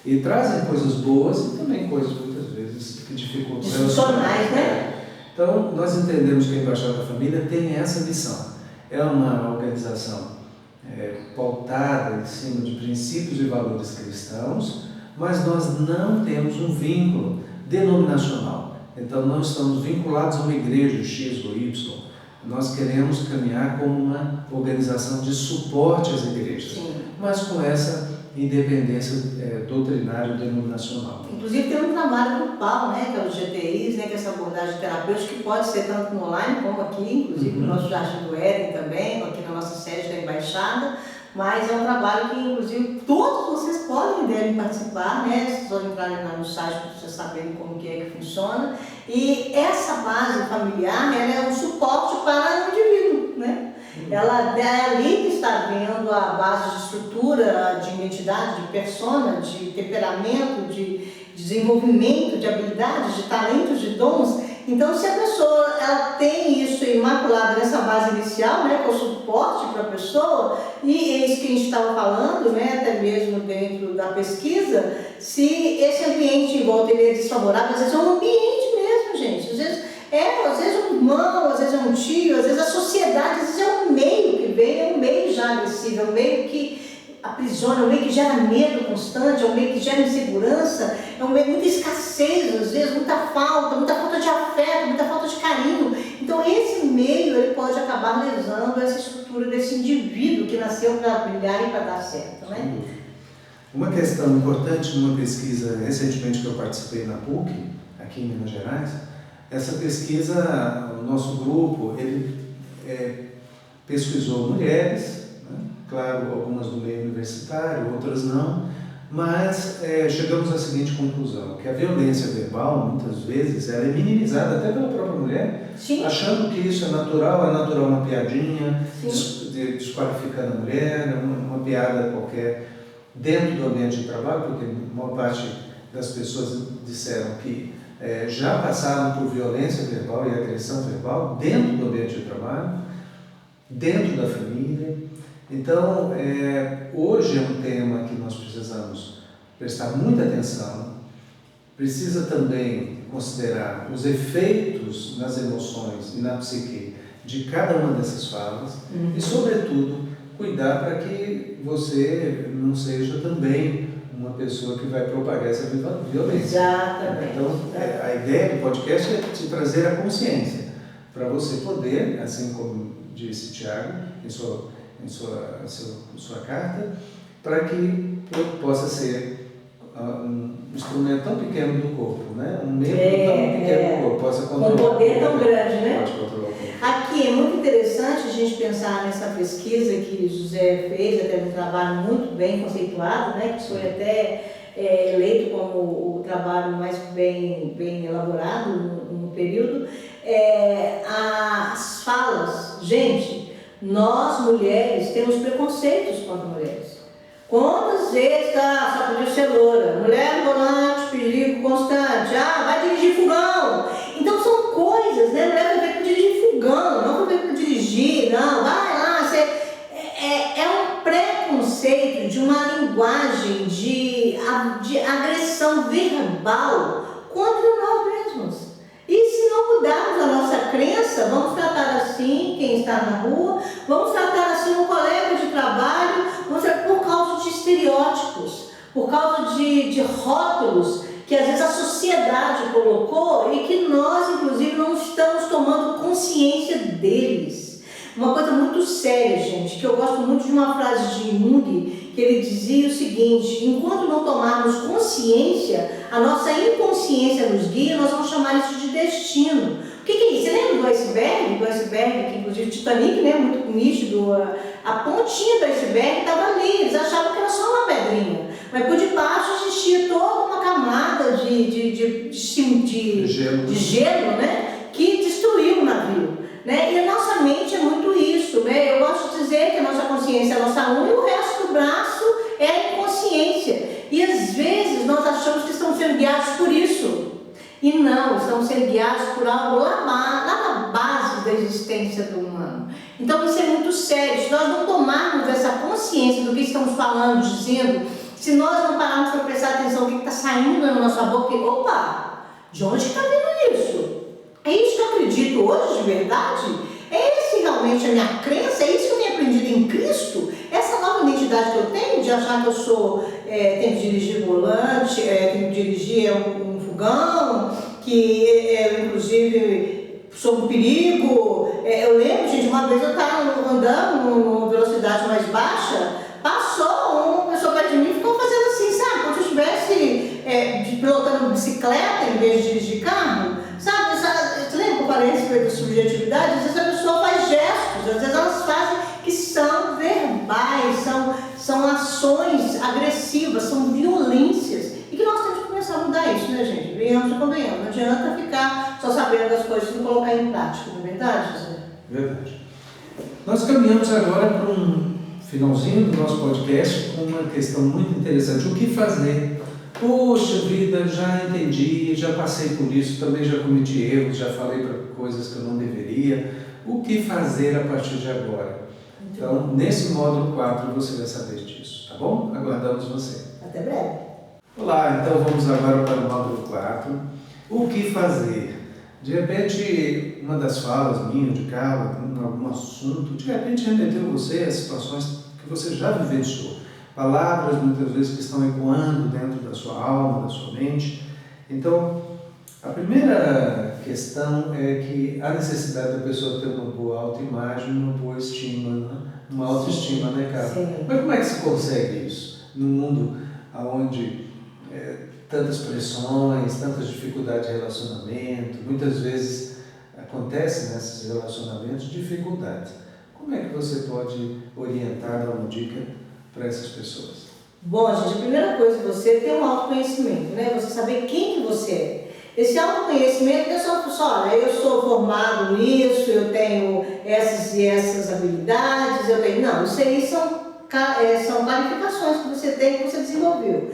e trazem coisas boas e também coisas muitas vezes que dificultam.
Disfuncionais, né?
Então, nós entendemos que a Embaixada da Família tem essa missão. É uma organização pautada em cima de princípios e valores cristãos, mas nós não temos um vínculo denominacional. Então, não estamos vinculados a uma igreja X ou Y. Nós queremos caminhar como uma organização de suporte às igrejas,
Sim.
mas com essa independência doutrinária e denominacional.
Inclusive tem um trabalho grupal, né, que é os GTIs, né, que é essa abordagem terapêutica que pode ser tanto no online como aqui, inclusive no nosso Jardim do Éden também, aqui na nossa sede da Embaixada, mas é um trabalho que inclusive todos vocês podem e devem participar, né, vocês podem entrar no site para vocês saberem como que é que funciona, e essa base familiar, ela é um suporte para o indivíduo, né? Ela é ali que está vendo a base de estrutura, de identidade, de persona, de temperamento, de desenvolvimento, de habilidades, de talentos, de dons. Então, se a pessoa ela tem isso imaculado nessa base inicial, né, com o suporte para a pessoa, e é isso que a gente estava falando, né, até mesmo dentro da pesquisa, se esse ambiente em volta ele é desfavorável, às vezes é um ambiente mesmo, gente. Às vezes é um irmão, às vezes é um tio, às vezes a sociedade, às vezes é um meio que vem, é um meio já agressivo, é um meio que aprisiona, é um meio que gera medo constante, é um meio que gera insegurança, é um meio de muita escassez, às vezes muita falta de afeto, muita falta de carinho. Então esse meio ele pode acabar lesando essa estrutura desse indivíduo que nasceu para brilhar e para dar certo, né?
Uma questão importante numa pesquisa recentemente que eu participei na PUC, aqui em Minas Gerais, essa pesquisa, o nosso grupo, ele pesquisou mulheres, né? Claro, algumas do meio universitário, outras não, mas chegamos à seguinte conclusão, que a violência verbal, muitas vezes, ela é minimizada até pela própria mulher,
Sim.
Achando que isso é natural uma piadinha, desqualificando a mulher, uma piada qualquer dentro do ambiente de trabalho, porque uma parte das pessoas disseram que já passaram por violência verbal e agressão verbal dentro do ambiente de trabalho, dentro da família. Então, hoje é um tema que nós precisamos prestar muita atenção, precisa também considerar os efeitos nas emoções e na psique de cada uma dessas falas e, sobretudo, cuidar para que você não seja também uma pessoa que vai propagar essa violência.
Exatamente.
Então, a ideia do podcast é te trazer a consciência, para você poder, assim como disse Tiago em sua carta, para que possa ser um instrumento tão pequeno do corpo, né? Um membro tão pequeno do corpo, possa controlar.
Com um poder tão grande, né?
Pode controlar o corpo.
Aqui é muito interessante a gente pensar nessa pesquisa que José fez, até um trabalho muito bem conceituado, né? Que foi até eleito como o trabalho mais bem elaborado no período. As falas, gente, nós mulheres temos preconceitos contra mulheres. Quantas vezes só podia ser loura, mulher volante, perigo constante, vai dirigir fogão. Então são coisas, né? Mulher vai ver para dirigir fogão, não vai ver para dirigir, não, vai lá. É um preconceito de uma linguagem de agressão verbal contra nós mesmos. E se não mudarmos a nossa crença, vamos tratar assim quem está na rua, vamos tratar assim um colega de trabalho, por causa de estereótipos, por causa de rótulos que às vezes a sociedade colocou e que nós, inclusive, não estamos tomando consciência deles. Uma coisa muito séria, gente, que eu gosto muito de uma frase de Jung, que ele dizia o seguinte: enquanto não tomarmos consciência, a nossa inconsciência nos guia, nós vamos chamar isso de destino. O que é isso? Você lembra do iceberg? Do iceberg, que inclusive o Titanic, né, muito nítido, a pontinha do iceberg estava ali, eles achavam que era só uma pedrinha, mas por debaixo existia toda uma camada de gelo, né, que destruiu o navio. Né? E a nossa mente é muito isso, né? Eu gosto de dizer que a nossa consciência é a nossa unha e o resto do braço é a inconsciência. E às vezes nós achamos que estamos sendo guiados por isso. E não, estamos sendo guiados por algo lá na base da existência do humano. Então isso é muito sério. Se nós não tomarmos essa consciência do que estamos falando, dizendo, se nós não pararmos para prestar atenção no que está saindo na nossa boca, opa, de onde está vindo isso? É isso que eu acredito hoje de verdade? É esse realmente a minha crença? É isso que eu tenho aprendido em Cristo? Essa nova identidade que eu tenho de achar que eu tenho que dirigir volante, tenho que dirigir um fogão, que eu inclusive sobre o perigo. Eu lembro, gente, uma vez eu estava andando numa velocidade mais baixa, passou uma pessoa perto de mim e ficou fazendo assim, sabe? Como se eu estivesse pilotando bicicleta em vez de dirigir carro, sabe? Você lembra que eu falei a respeito da subjetividade? Às vezes a pessoa faz gestos, às vezes elas fazem que são verbais, são ações agressivas, são violências. E que nós temos que começar a mudar isso, né, gente? Venhamos e convenhamos. Não adianta ficar só sabendo das coisas e não colocar em prática, não é verdade, José?
Verdade. Nós caminhamos agora para um finalzinho do nosso podcast com uma questão muito interessante. O que fazer? Poxa vida, já entendi, já passei por isso, também já cometi erros, já falei para coisas que eu não deveria. O que fazer a partir de agora? Então, nesse módulo 4 você vai saber disso, tá bom? Aguardamos você.
Até breve.
Olá, então vamos agora para o módulo 4. O que fazer? De repente, uma das falas minhas de Carla, em algum assunto, de repente remeteu você a situações que você já vivenciou. Palavras, muitas vezes, que estão ecoando dentro da sua alma, da sua mente. Então, a primeira questão é que há necessidade da pessoa ter uma boa autoimagem, uma boa estima, né? Uma autoestima, né, Carla?
Sim.
Mas como é que se consegue isso? Num mundo onde tantas pressões, tantas dificuldades de relacionamento, muitas vezes acontecem nesses relacionamentos dificuldades. Como é que você pode orientar, dar uma dica para essas pessoas?
Bom, gente, a primeira coisa é você ter um autoconhecimento, né? Você saber quem que você é. Esse autoconhecimento não é só, olha, eu sou formado nisso, eu tenho essas e essas habilidades, eu tenho... Não, isso aí são qualificações que você tem, que você desenvolveu.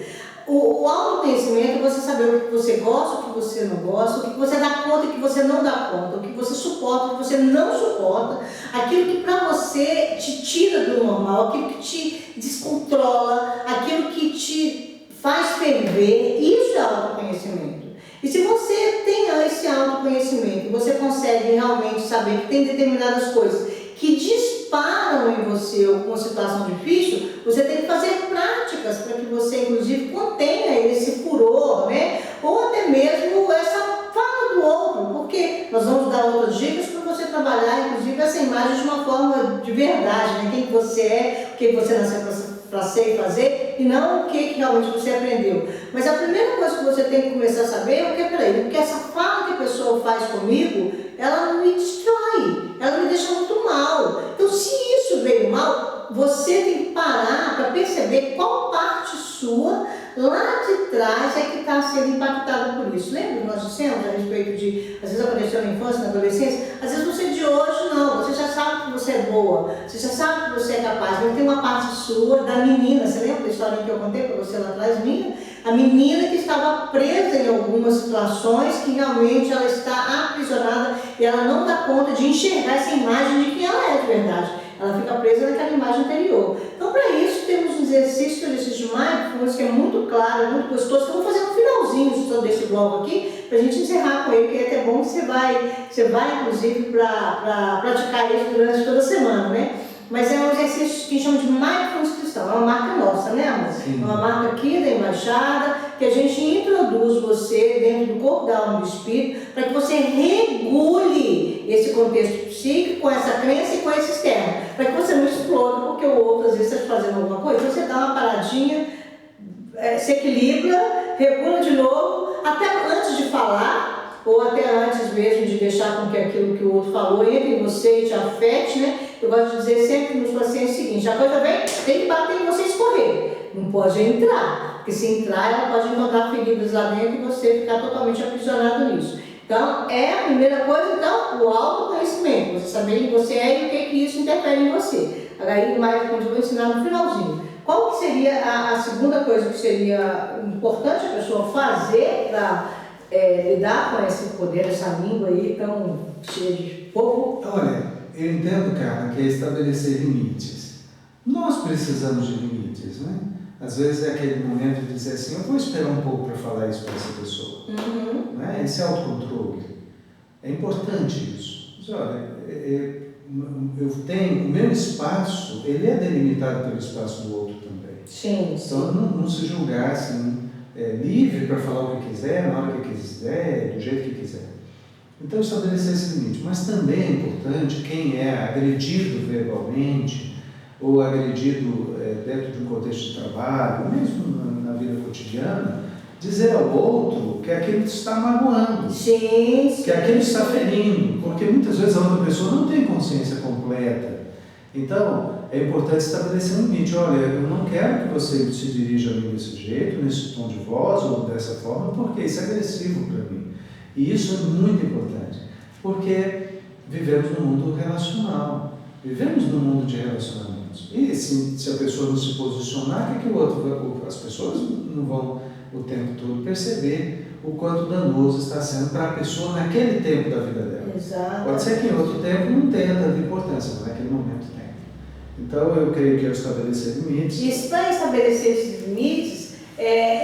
O autoconhecimento é você saber o que você gosta, o que você não gosta, o que você dá conta e o que você não dá conta, o que você suporta, o que você não suporta, aquilo que para você te tira do normal, aquilo que te descontrola, aquilo que te faz ferver. Isso é autoconhecimento. E se você tem esse autoconhecimento, você consegue realmente saber que tem determinadas coisas que disparam em você alguma situação difícil, você tem que fazer práticas para que você, inclusive, contenha esse furor, né? Ou até mesmo essa fala do outro, porque nós vamos dar outras dicas para você trabalhar, inclusive, essa imagem de uma forma de verdade, né? Quem que você é, o que você nasceu para ser e fazer, e não o que realmente você aprendeu. Mas a primeira coisa que você tem que começar a saber é o que é para ele, porque essa fala que a pessoa faz comigo, ela me destrói, ela me deixa muito mal. Então, se isso veio mal, você tem que parar para perceber qual parte sua lá de trás é que está sendo impactada por isso. Lembra que nós dissemos a respeito de, às vezes aconteceu na infância, na adolescência, às vezes você de hoje não, você já sabe que você é boa, você já sabe que você é capaz, mas tem uma parte sua da menina, você lembra da história que eu contei para você lá atrás, minha? A menina que estava presa em algumas situações que realmente ela está aprisionada e ela não dá conta de enxergar essa imagem de quem ela é de verdade. Ela fica presa naquela imagem anterior. Então, para isso, temos um exercício de mindfulness que é muito claro, muito gostoso. Que eu vou fazer um finalzinho só desse bloco aqui, para a gente encerrar com ele, que é até bom que você vai inclusive, para praticar isso durante toda a semana, né? Mas é um exercício que chama de mindfulness cristão, é uma marca nossa, né, amor?
Sim.
É uma marca aqui da Embaixada, que a gente introduz você dentro do corpo, da alma e do espírito, para que você regule esse contexto psíquico com essa crença e com esse externo, para que você não exploda, porque o outro às vezes está fazendo alguma coisa, então você dá uma paradinha, se equilibra, regula de novo, até antes de falar, ou até antes mesmo de deixar com que aquilo que o outro falou entre em você e te afete, né? Eu gosto de dizer sempre nos pacientes o seguinte: a coisa vem, tem que bater em você e escorrer, não pode entrar, porque se entrar ela pode encontrar feridas lá dentro e você ficar totalmente aprisionado nisso. Então, é a primeira coisa, então, o autoconhecimento, você saber quem você é e o que isso interfere em você. Aí, mais quando eu vou ensinar no finalzinho. Qual que seria a segunda coisa que seria importante a pessoa fazer para lidar com esse poder, essa língua aí tão cheia de fogo?
Olha, eu entendo, Carla, que é estabelecer limites. Nós precisamos de limites, né? Às vezes é aquele momento de dizer assim, eu vou esperar um pouco para falar isso para essa pessoa.
Uhum.
Né? Esse autocontrole. É importante isso. Mas, olha, eu tenho, o meu espaço, ele é delimitado pelo espaço do outro também.
Sim,
Então, não se julgar assim, livre para falar o que quiser, na hora que quiser, do jeito que quiser. Então, estabelecer esse limite. Mas também é importante quem é agredido verbalmente ou agredido dentro de um contexto de trabalho, mesmo na vida cotidiana, dizer ao outro que aquilo está magoando,
Sim, sim.
que aquilo está ferindo, porque muitas vezes a outra pessoa não tem consciência completa. Então, é importante estabelecer um limite. Olha, eu não quero que você se dirija a mim desse jeito, nesse tom de voz ou dessa forma, porque isso é agressivo para mim. E isso é muito importante, porque vivemos num mundo relacional, vivemos num mundo de relacionamentos. E se a pessoa não se posicionar, o que o outro, as pessoas não vão o tempo todo perceber o quanto danoso está sendo para a pessoa naquele tempo da vida dela.
Exato.
Pode ser que em outro tempo não tenha tanta importância, mas naquele momento tem. Então eu creio que eu estabelecer limites.
E para estabelecer esses limites,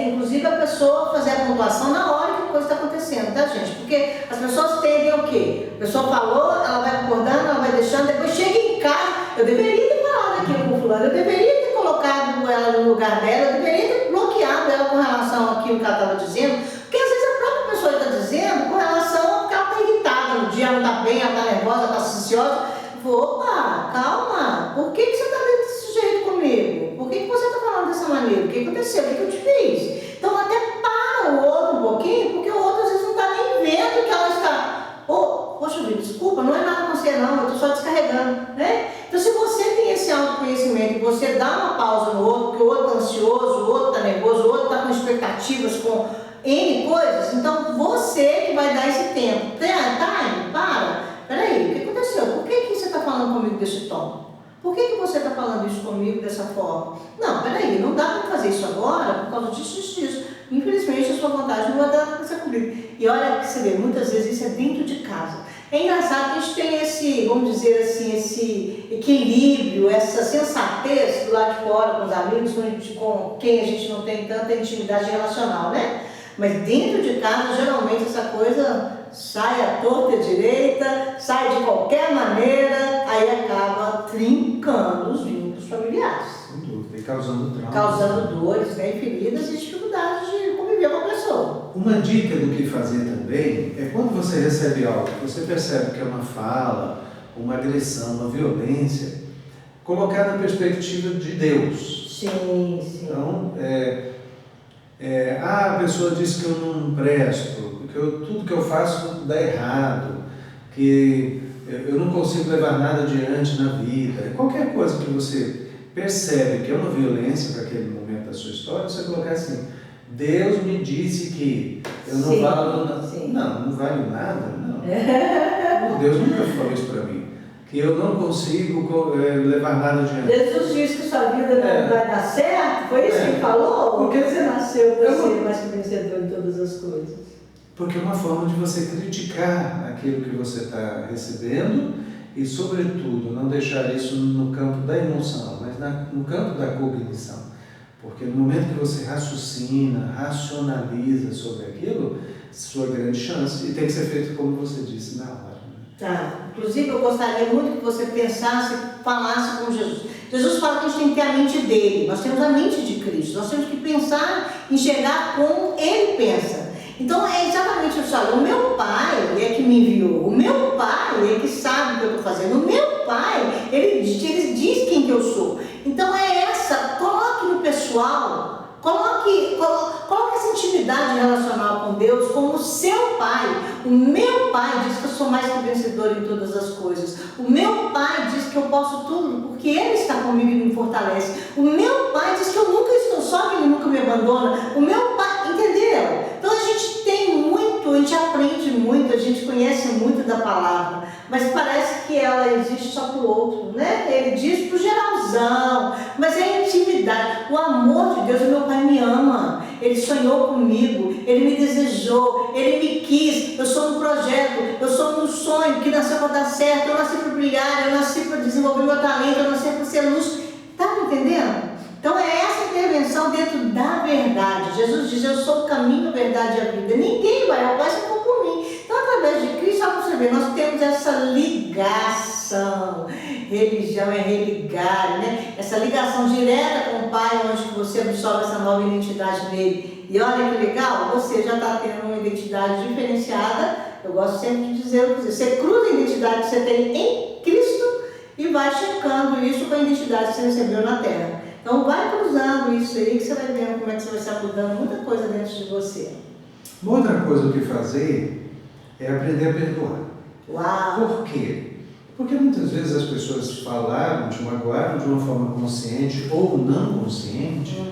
inclusive a pessoa fazer a pontuação na hora que a coisa está acontecendo, tá, gente? Porque as pessoas tendem o quê? A pessoa falou, ela vai concordando, ela vai deixando, depois chega em casa, eu deveria ter falado aquilo com fulano, eu deveria ter colocado ela no lugar dela, eu deveria ter bloqueado ela com relação àquilo que ela estava dizendo, porque às vezes a própria pessoa está dizendo com relação ao que ela está irritada no dia, ela não está bem, ela está nervosa, ela está ansiosa. Opa, calma, por que você está desse jeito comigo? Por que você está falando dessa maneira? O que aconteceu? O que eu te fiz? Então até para o outro um pouquinho, porque o outro às vezes não está nem vendo que ela está... Poxa vida, desculpa, não é nada com você não, eu estou só descarregando, né? Então se você tem esse autoconhecimento e você dá uma pausa no outro, porque o outro está ansioso, o outro está nervoso, o outro está com expectativas, com N coisas, então você que vai dar esse tempo. Time, para. Peraí, o que aconteceu? Por que você está falando comigo desse tom? Por que você está falando isso comigo dessa forma? Não, peraí, não dá para fazer isso agora por causa disso. Infelizmente, a sua vontade não vai dar para ser cumprida. E olha que você vê, muitas vezes isso é dentro de casa. É engraçado que a gente tem esse, vamos dizer assim, esse equilíbrio, essa sensatez do lado de fora, com os amigos, com quem a gente não tem tanta intimidade relacional, né? Mas dentro de casa, geralmente, essa coisa sai à torta e à direita, sai de qualquer maneira, aí acaba trincando os vínculos familiares.
Sem dúvida, e causando trauma.
Causando dores, né, feridas e dificuldades de conviver com a pessoa.
Uma dica do que fazer também é quando você recebe algo, você percebe que é uma fala, uma agressão, uma violência, colocar na perspectiva de Deus.
Sim, sim.
Então, a pessoa diz que eu não presto, que tudo que eu faço dá errado, que eu não consigo levar nada adiante na vida. Qualquer coisa que você percebe que é uma violência para aquele momento da sua história, você colocar assim, Deus me disse que eu não valho nada. Não vale nada, não. Deus nunca falou isso para mim. Que eu não consigo levar nada adiante.
Jesus disse que sua vida não vai dar certo? Foi isso que ele falou? Porque você nasceu para ser mais que vencedor em todas as coisas.
Porque é uma forma de você criticar aquilo que você está recebendo e, sobretudo, não deixar isso no campo da emoção, mas no campo da cognição. Porque no momento que você raciocina, racionaliza sobre aquilo, sua grande chance, e tem que ser feito como você disse na hora.
Tá. Inclusive, eu gostaria muito que você pensasse, falasse com Jesus. Jesus fala que a gente tem que ter a mente dele. Nós temos a mente de Cristo. Nós temos que pensar, enxergar como ele pensa. Então, é exatamente isso. O meu pai é que me enviou. O meu pai é que sabe o que eu estou fazendo. O meu pai, ele diz quem que eu sou. Então, coloque no pessoal. Coloque essa intimidade relacional com Deus como seu pai. O meu pai diz que eu sou mais que vencedor em todas as coisas. O meu pai diz que eu posso tudo porque ele está comigo e me fortalece. O meu pai diz que eu nunca estou só, que ele nunca me abandona. O meu pai, entendeu? Então a gente tem muito, a gente aprende muito, a gente conhece muito da palavra, mas parece que ela existe só para o outro, né? Ele diz para o geralzão, mas é a intimidade, o amor de Deus. O meu pai me ama, ele sonhou comigo, ele me desejou, ele me quis. Eu sou um projeto, eu sou um sonho que nasceu para dar certo, eu nasci para brilhar, eu nasci para desenvolver meu talento, eu nasci para ser luz. Tá me entendendo? Então é essa intervenção dentro da verdade. Jesus diz, eu sou o caminho, a verdade e a vida. Ninguém vai ao Pai se for por mim. Então, através de Cristo, só para você ver, nós temos essa ligação. Religião é religar, né? Essa ligação direta com o Pai, onde você absorve essa nova identidade nele. E olha que legal, você já está tendo uma identidade diferenciada. Eu gosto sempre de dizer, você cruza a identidade que você tem em Cristo e vai checando isso com a identidade que você recebeu na Terra. Então vai cruzando isso aí, que você vai vendo como é que você vai se acudando muita coisa dentro de você.
Uma outra coisa que fazer é aprender a perdoar.
Uau!
Por quê? Porque muitas vezes as pessoas falaram, te magoaram de uma forma consciente ou não consciente,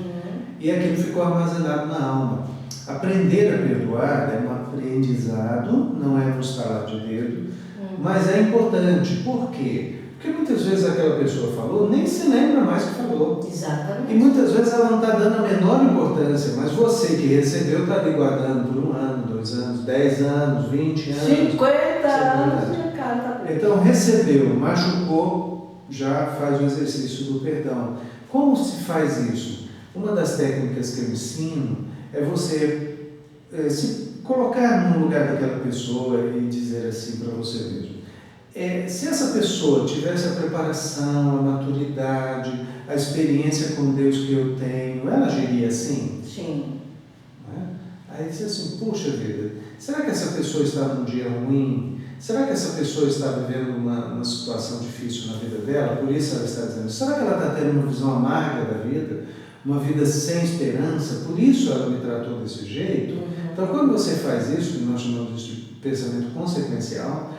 e aquilo ficou armazenado na alma. Aprender a perdoar é um aprendizado, não é um estalar de dedo, mas é importante. Por quê? Porque muitas vezes aquela pessoa falou, nem se lembra mais que falou.
Exatamente.
E muitas vezes ela não está dando a menor importância, mas você que recebeu está ali guardando por 1 ano, 2 anos, 10 anos, 20 anos.
50 anos de cara.
Então recebeu, machucou, já faz o exercício do perdão. Como se faz isso? Uma das técnicas que eu ensino é você se colocar no lugar daquela pessoa e dizer assim para você mesmo. Se essa pessoa tivesse a preparação, a maturidade, a experiência com Deus que eu tenho, ela agiria assim?
Sim.
Aí diz assim, puxa vida, será que essa pessoa está num dia ruim? Será que essa pessoa está vivendo uma situação difícil na vida dela? Por isso ela está dizendo, será que ela está tendo uma visão amarga da vida? Uma vida sem esperança? Por isso ela me tratou desse jeito? Então quando você faz isso, que nós chamamos de pensamento consequencial,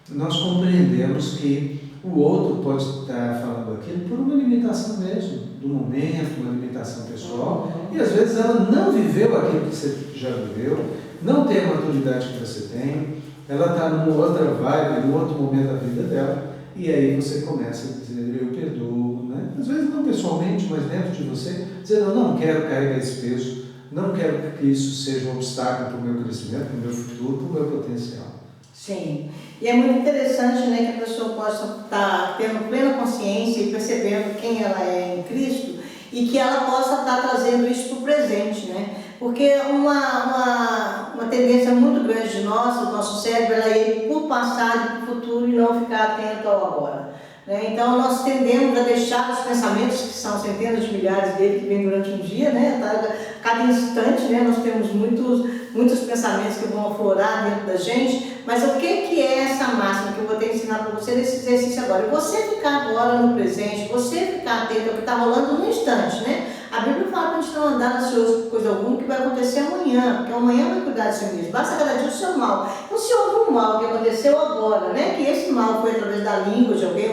nós compreendemos que o outro pode estar falando aquilo por uma limitação mesmo, do momento, uma limitação pessoal, e às vezes ela não viveu aquilo que você já viveu, não tem a maturidade que você tem, ela está numa outra vibe, num outro momento da vida dela, e aí você começa a dizer, eu perdoo, né? Às vezes não pessoalmente, mas dentro de você, dizendo, eu não quero carregar esse peso, não quero que isso seja um obstáculo para o meu crescimento, para o meu futuro, para o meu potencial.
Sim, e é muito interessante, né, que a pessoa possa estar tendo plena consciência e percebendo quem ela é em Cristo e que ela possa estar trazendo isso para o presente, né? Porque uma tendência muito grande de nós, do nosso cérebro, é ir para o passado e para o futuro e não ficar atento ao agora. Né? Então nós tendemos a deixar os pensamentos, que são centenas de milhares dele que vêm durante um dia, né? Cada instante, né? Nós temos muitos pensamentos que vão aflorar dentro da gente, mas o que é essa máxima que eu vou ter que ensinar para você nesse exercício agora? Você ficar agora no presente, você ficar atento ao que está rolando no instante, né? A Bíblia fala para a gente não andar ansioso por coisa alguma, que vai acontecer amanhã, porque amanhã vai cuidar de si mesmo, basta cada dia o seu mal. Então se houve um mal que aconteceu agora, né? Que esse mal foi através da língua de alguém,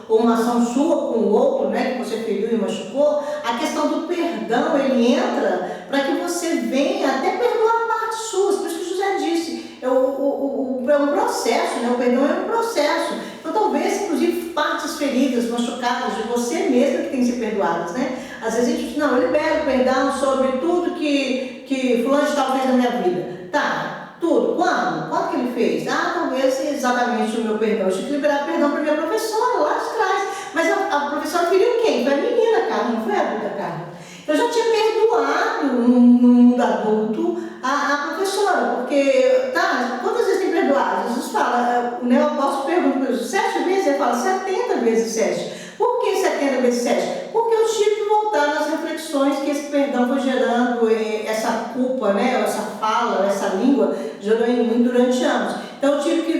ou uma ação sua com o outro, né? Que você feriu e machucou, a questão do perdão, ele entra para que você venha até perdoar partes suas, por isso que José disse, é um processo, né? O perdão é um processo. Então talvez, inclusive, partes feridas, machucadas de você mesma que tem que ser perdoadas, né? Às vezes a gente diz, não, eu libero perdão sobre tudo que fulano de tal fez na minha vida. Tá, tudo. Quando? Quando que ele fez? Ah, talvez exatamente o meu perdão. Eu tinha que liberar perdão para minha professora lá de trás. Mas a professora feriu quem? Foi a menina, Carla, não foi a adulta, Carla. Eu já tinha perdoado no mundo adulto a professora, porque, tá, quantas vezes tem perdoado? Jesus fala, o apóstolo pergunta para Jesus, 7 vezes? Ele fala 70 vezes 7. Por que 70 vezes 7? Porque eu tive que voltar nas reflexões que esse perdão foi gerando, essa culpa, né, essa fala, essa língua, gerou em mim durante anos. Então eu tive que,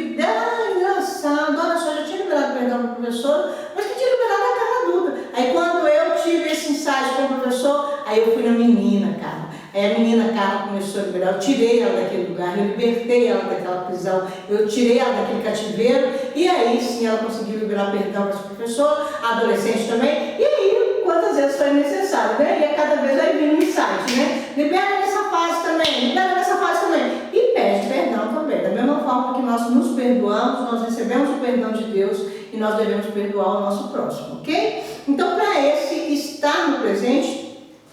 engraçado, olha só, eu já tinha liberado perdão para o professor, mas que tinha liberado a cara dura. Aí quando eu tive esse insight com o professor, aí eu fui na menina, cara. Aí a menina Carla começou a liberar, eu tirei ela daquele lugar, eu libertei ela daquela prisão, eu tirei ela daquele cativeiro, e aí sim ela conseguiu liberar perdão para esse professor, a adolescente também, e aí quantas vezes foi necessário, né? E a cada vez vai vir um insight, né? Libera nessa fase também, libera nessa fase também, e pede perdão também. Da mesma forma que nós nos perdoamos, nós recebemos o perdão de Deus e nós devemos perdoar o nosso próximo, ok? Então, para esse estar no presente,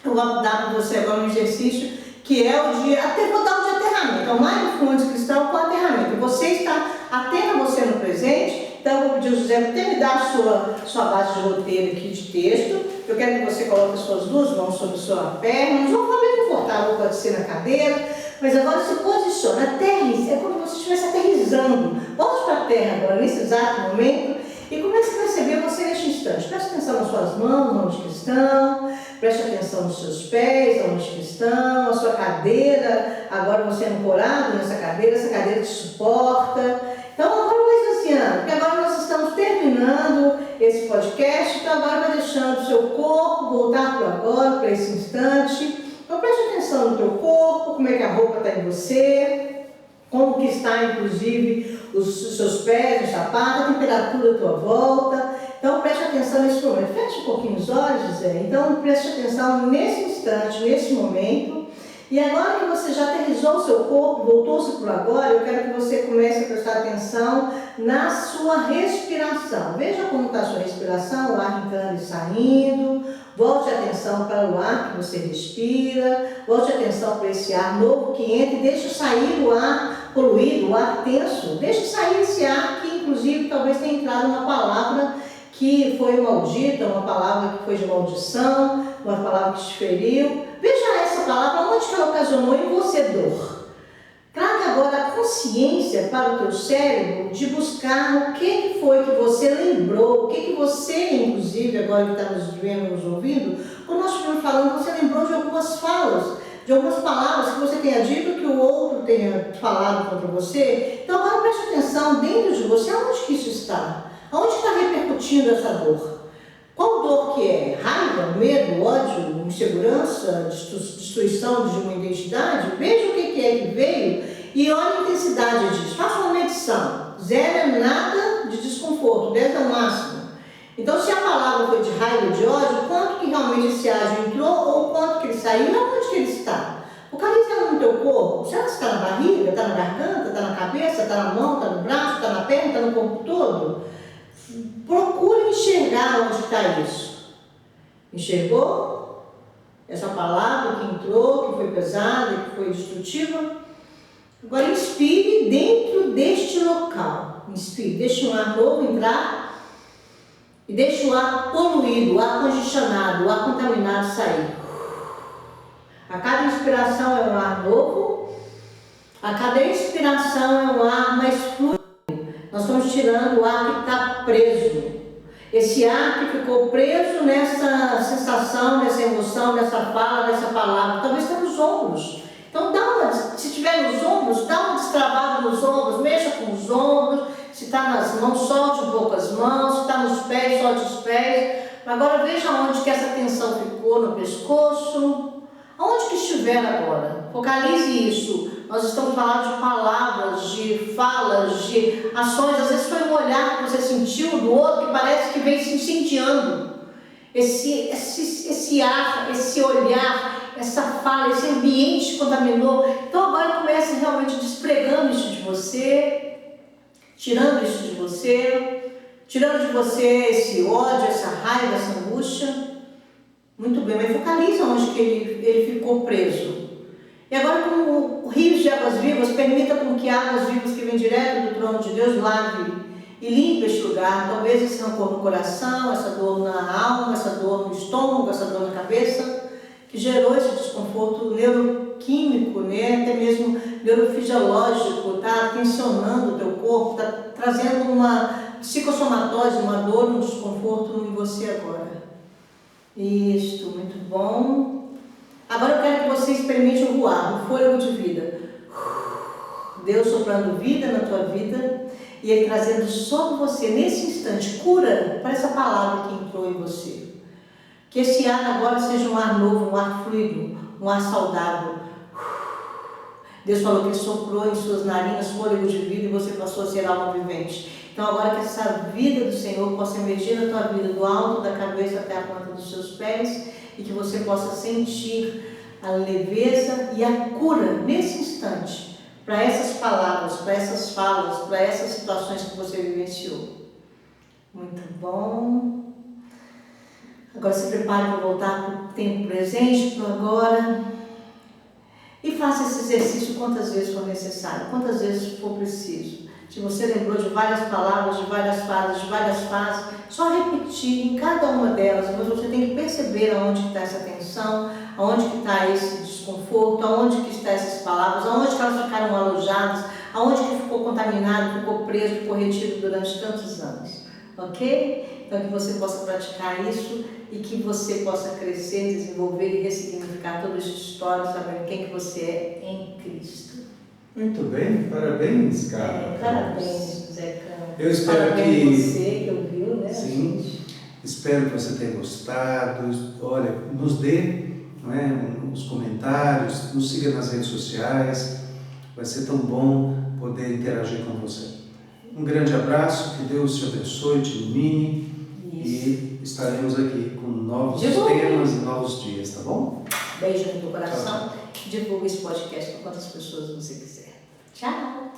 eu vou dar para você agora um exercício que é o de, vou dar um de aterramento, é o mindfulness cristão com aterramento. Você está atento a você no presente, então eu vou pedir ao José para me dar a sua base de roteiro aqui de texto. Eu quero que você coloque as suas 2 mãos sobre a sua perna, não vou bem confortável, pode ser na cadeira, mas agora se posiciona, aterrize, é como se você estivesse aterrissando. Volte para a terra agora, nesse exato momento, e comece a perceber você neste instante. Preste atenção nas suas mãos de cristão, preste atenção atenção nos seus pés, aonde que estão, a sua cadeira, agora você é ancorado nessa cadeira, essa cadeira te suporta. Então agora vai saciando, porque agora nós estamos terminando esse podcast, então agora vai deixando o seu corpo voltar para agora, para esse instante. Então preste atenção no teu corpo, como é que a roupa está em você, como que está inclusive os seus pés, o sapato, a temperatura à tua volta. Então preste atenção nesse momento. Feche um pouquinho os olhos, José. Então preste atenção nesse instante, nesse momento. E agora que você já aterrissou o seu corpo, voltou-se para agora, eu quero que você comece a prestar atenção na sua respiração. Veja como está a sua respiração, o ar entrando e saindo. Volte a atenção para o ar que você respira. Volte a atenção para esse ar novo que entra e deixe sair o ar poluído, o ar tenso. Deixe sair esse ar que, inclusive, talvez tenha entrado uma palavra que foi maldita, uma palavra que foi de maldição, uma palavra que te feriu. Veja essa palavra, onde que ela ocasionou em você dor. Traga agora a consciência para o teu cérebro de buscar o que foi que você lembrou, o que você, inclusive, agora que está nos vendo, nos ouvindo, quando nós estivemos falando, você lembrou de algumas falas, de algumas palavras que você tenha dito, que o outro tenha falado contra você. Então agora preste atenção dentro de você, onde que isso está? Onde está repercutindo essa dor? Qual dor que é? Raiva, medo, ódio, insegurança, destruição de uma identidade? Veja o que é que veio e olhe a intensidade disso. Faça uma medição. 0 é nada de desconforto, 10 é o máximo. Então, se a palavra foi de raiva, de ódio, quanto que realmente esse ágio entrou ou quanto que ele saiu e onde que ele está? Localiza no teu corpo. Será que está na barriga, está na garganta, está na cabeça, está na mão, está no braço, está na perna, está no corpo todo? Procure enxergar onde está isso. Enxergou? Essa palavra que entrou, que foi pesada, que foi destrutiva? Agora inspire dentro deste local. Inspire, deixe um ar novo entrar e deixe o ar poluído, o ar congestionado, o ar contaminado sair. A cada inspiração é um ar novo, a cada expiração é um ar mais fluido. Nós estamos tirando o ar que está preso. Esse ar que ficou preso nessa sensação, nessa emoção, nessa fala, nessa palavra. Talvez está nos ombros. Então, se estiver nos ombros, dá uma destravada nos ombros, mexa com os ombros. Se está nas mãos, solte um pouco as mãos. Se está nos pés, solte os pés. Agora veja onde que essa tensão ficou no pescoço. Aonde que estiver agora. Focalize isso. Nós estamos falando de palavras, de falas, de ações. Às vezes foi um olhar que você sentiu do outro que parece que vem se incendiando. Esse ar, esse olhar, essa fala, esse ambiente contaminou. Então agora comece realmente despregando isso de você, tirando isso de você, tirando de você esse ódio, essa raiva, essa angústia. Muito bem, mas focaliza onde que ele ficou preso. E agora, como rios de águas vivas, permita com que águas vivas que vêm direto do trono de Deus lave e limpe este lugar. Talvez esse rancor no coração, essa dor na alma, essa dor no estômago, essa dor na cabeça, que gerou esse desconforto neuroquímico, né? Até mesmo neurofisiológico, está tensionando o teu corpo, está trazendo uma psicossomatose, uma dor, um desconforto em você agora. Isso, muito bom. Agora eu quero que você experimente o ruar, o fôlego de vida. Deus soprando vida na tua vida e Ele trazendo sobre você, nesse instante, cura para essa palavra que entrou em você. Que esse ar agora seja um ar novo, um ar fluido, um ar saudável. Deus falou que Ele soprou em suas narinas fôlego de vida e você passou a ser alma vivente. Então agora que essa vida do Senhor possa emergir na tua vida, do alto da cabeça até a planta dos seus pés, e que você possa sentir a leveza e a cura nesse instante, para essas palavras, para essas falas, para essas situações que você vivenciou. Muito bom. Agora se prepare para voltar para o tempo presente, para agora. E faça esse exercício quantas vezes for necessário, quantas vezes for preciso. Se você lembrou de várias palavras, de várias fases, só repetir em cada uma delas, mas você tem que perceber aonde está essa tensão, aonde que está esse desconforto, aonde que estão essas palavras, aonde que elas ficaram alojadas, aonde que ficou contaminado, ficou preso, ficou retido durante tantos anos. Ok? Então que você possa praticar isso e que você possa crescer, desenvolver e ressignificar toda essa história, sabendo quem que você é em Cristo.
Muito bem, parabéns, cara.
Parabéns, José Campos.
Eu espero
parabéns você que ouviu, né?
Sim,
gente?
Espero que você tenha gostado. Olha, nos dê, não é, os comentários, nos siga nas redes sociais. Vai ser tão bom poder interagir com você. Um grande abraço, que Deus te abençoe, te ilumine. Isso. E estaremos aqui com novos temas e novos dias, tá bom?
Beijo no teu coração.
Tchau, tchau.
Divulga esse podcast para quantas pessoas você quiser. Tchau!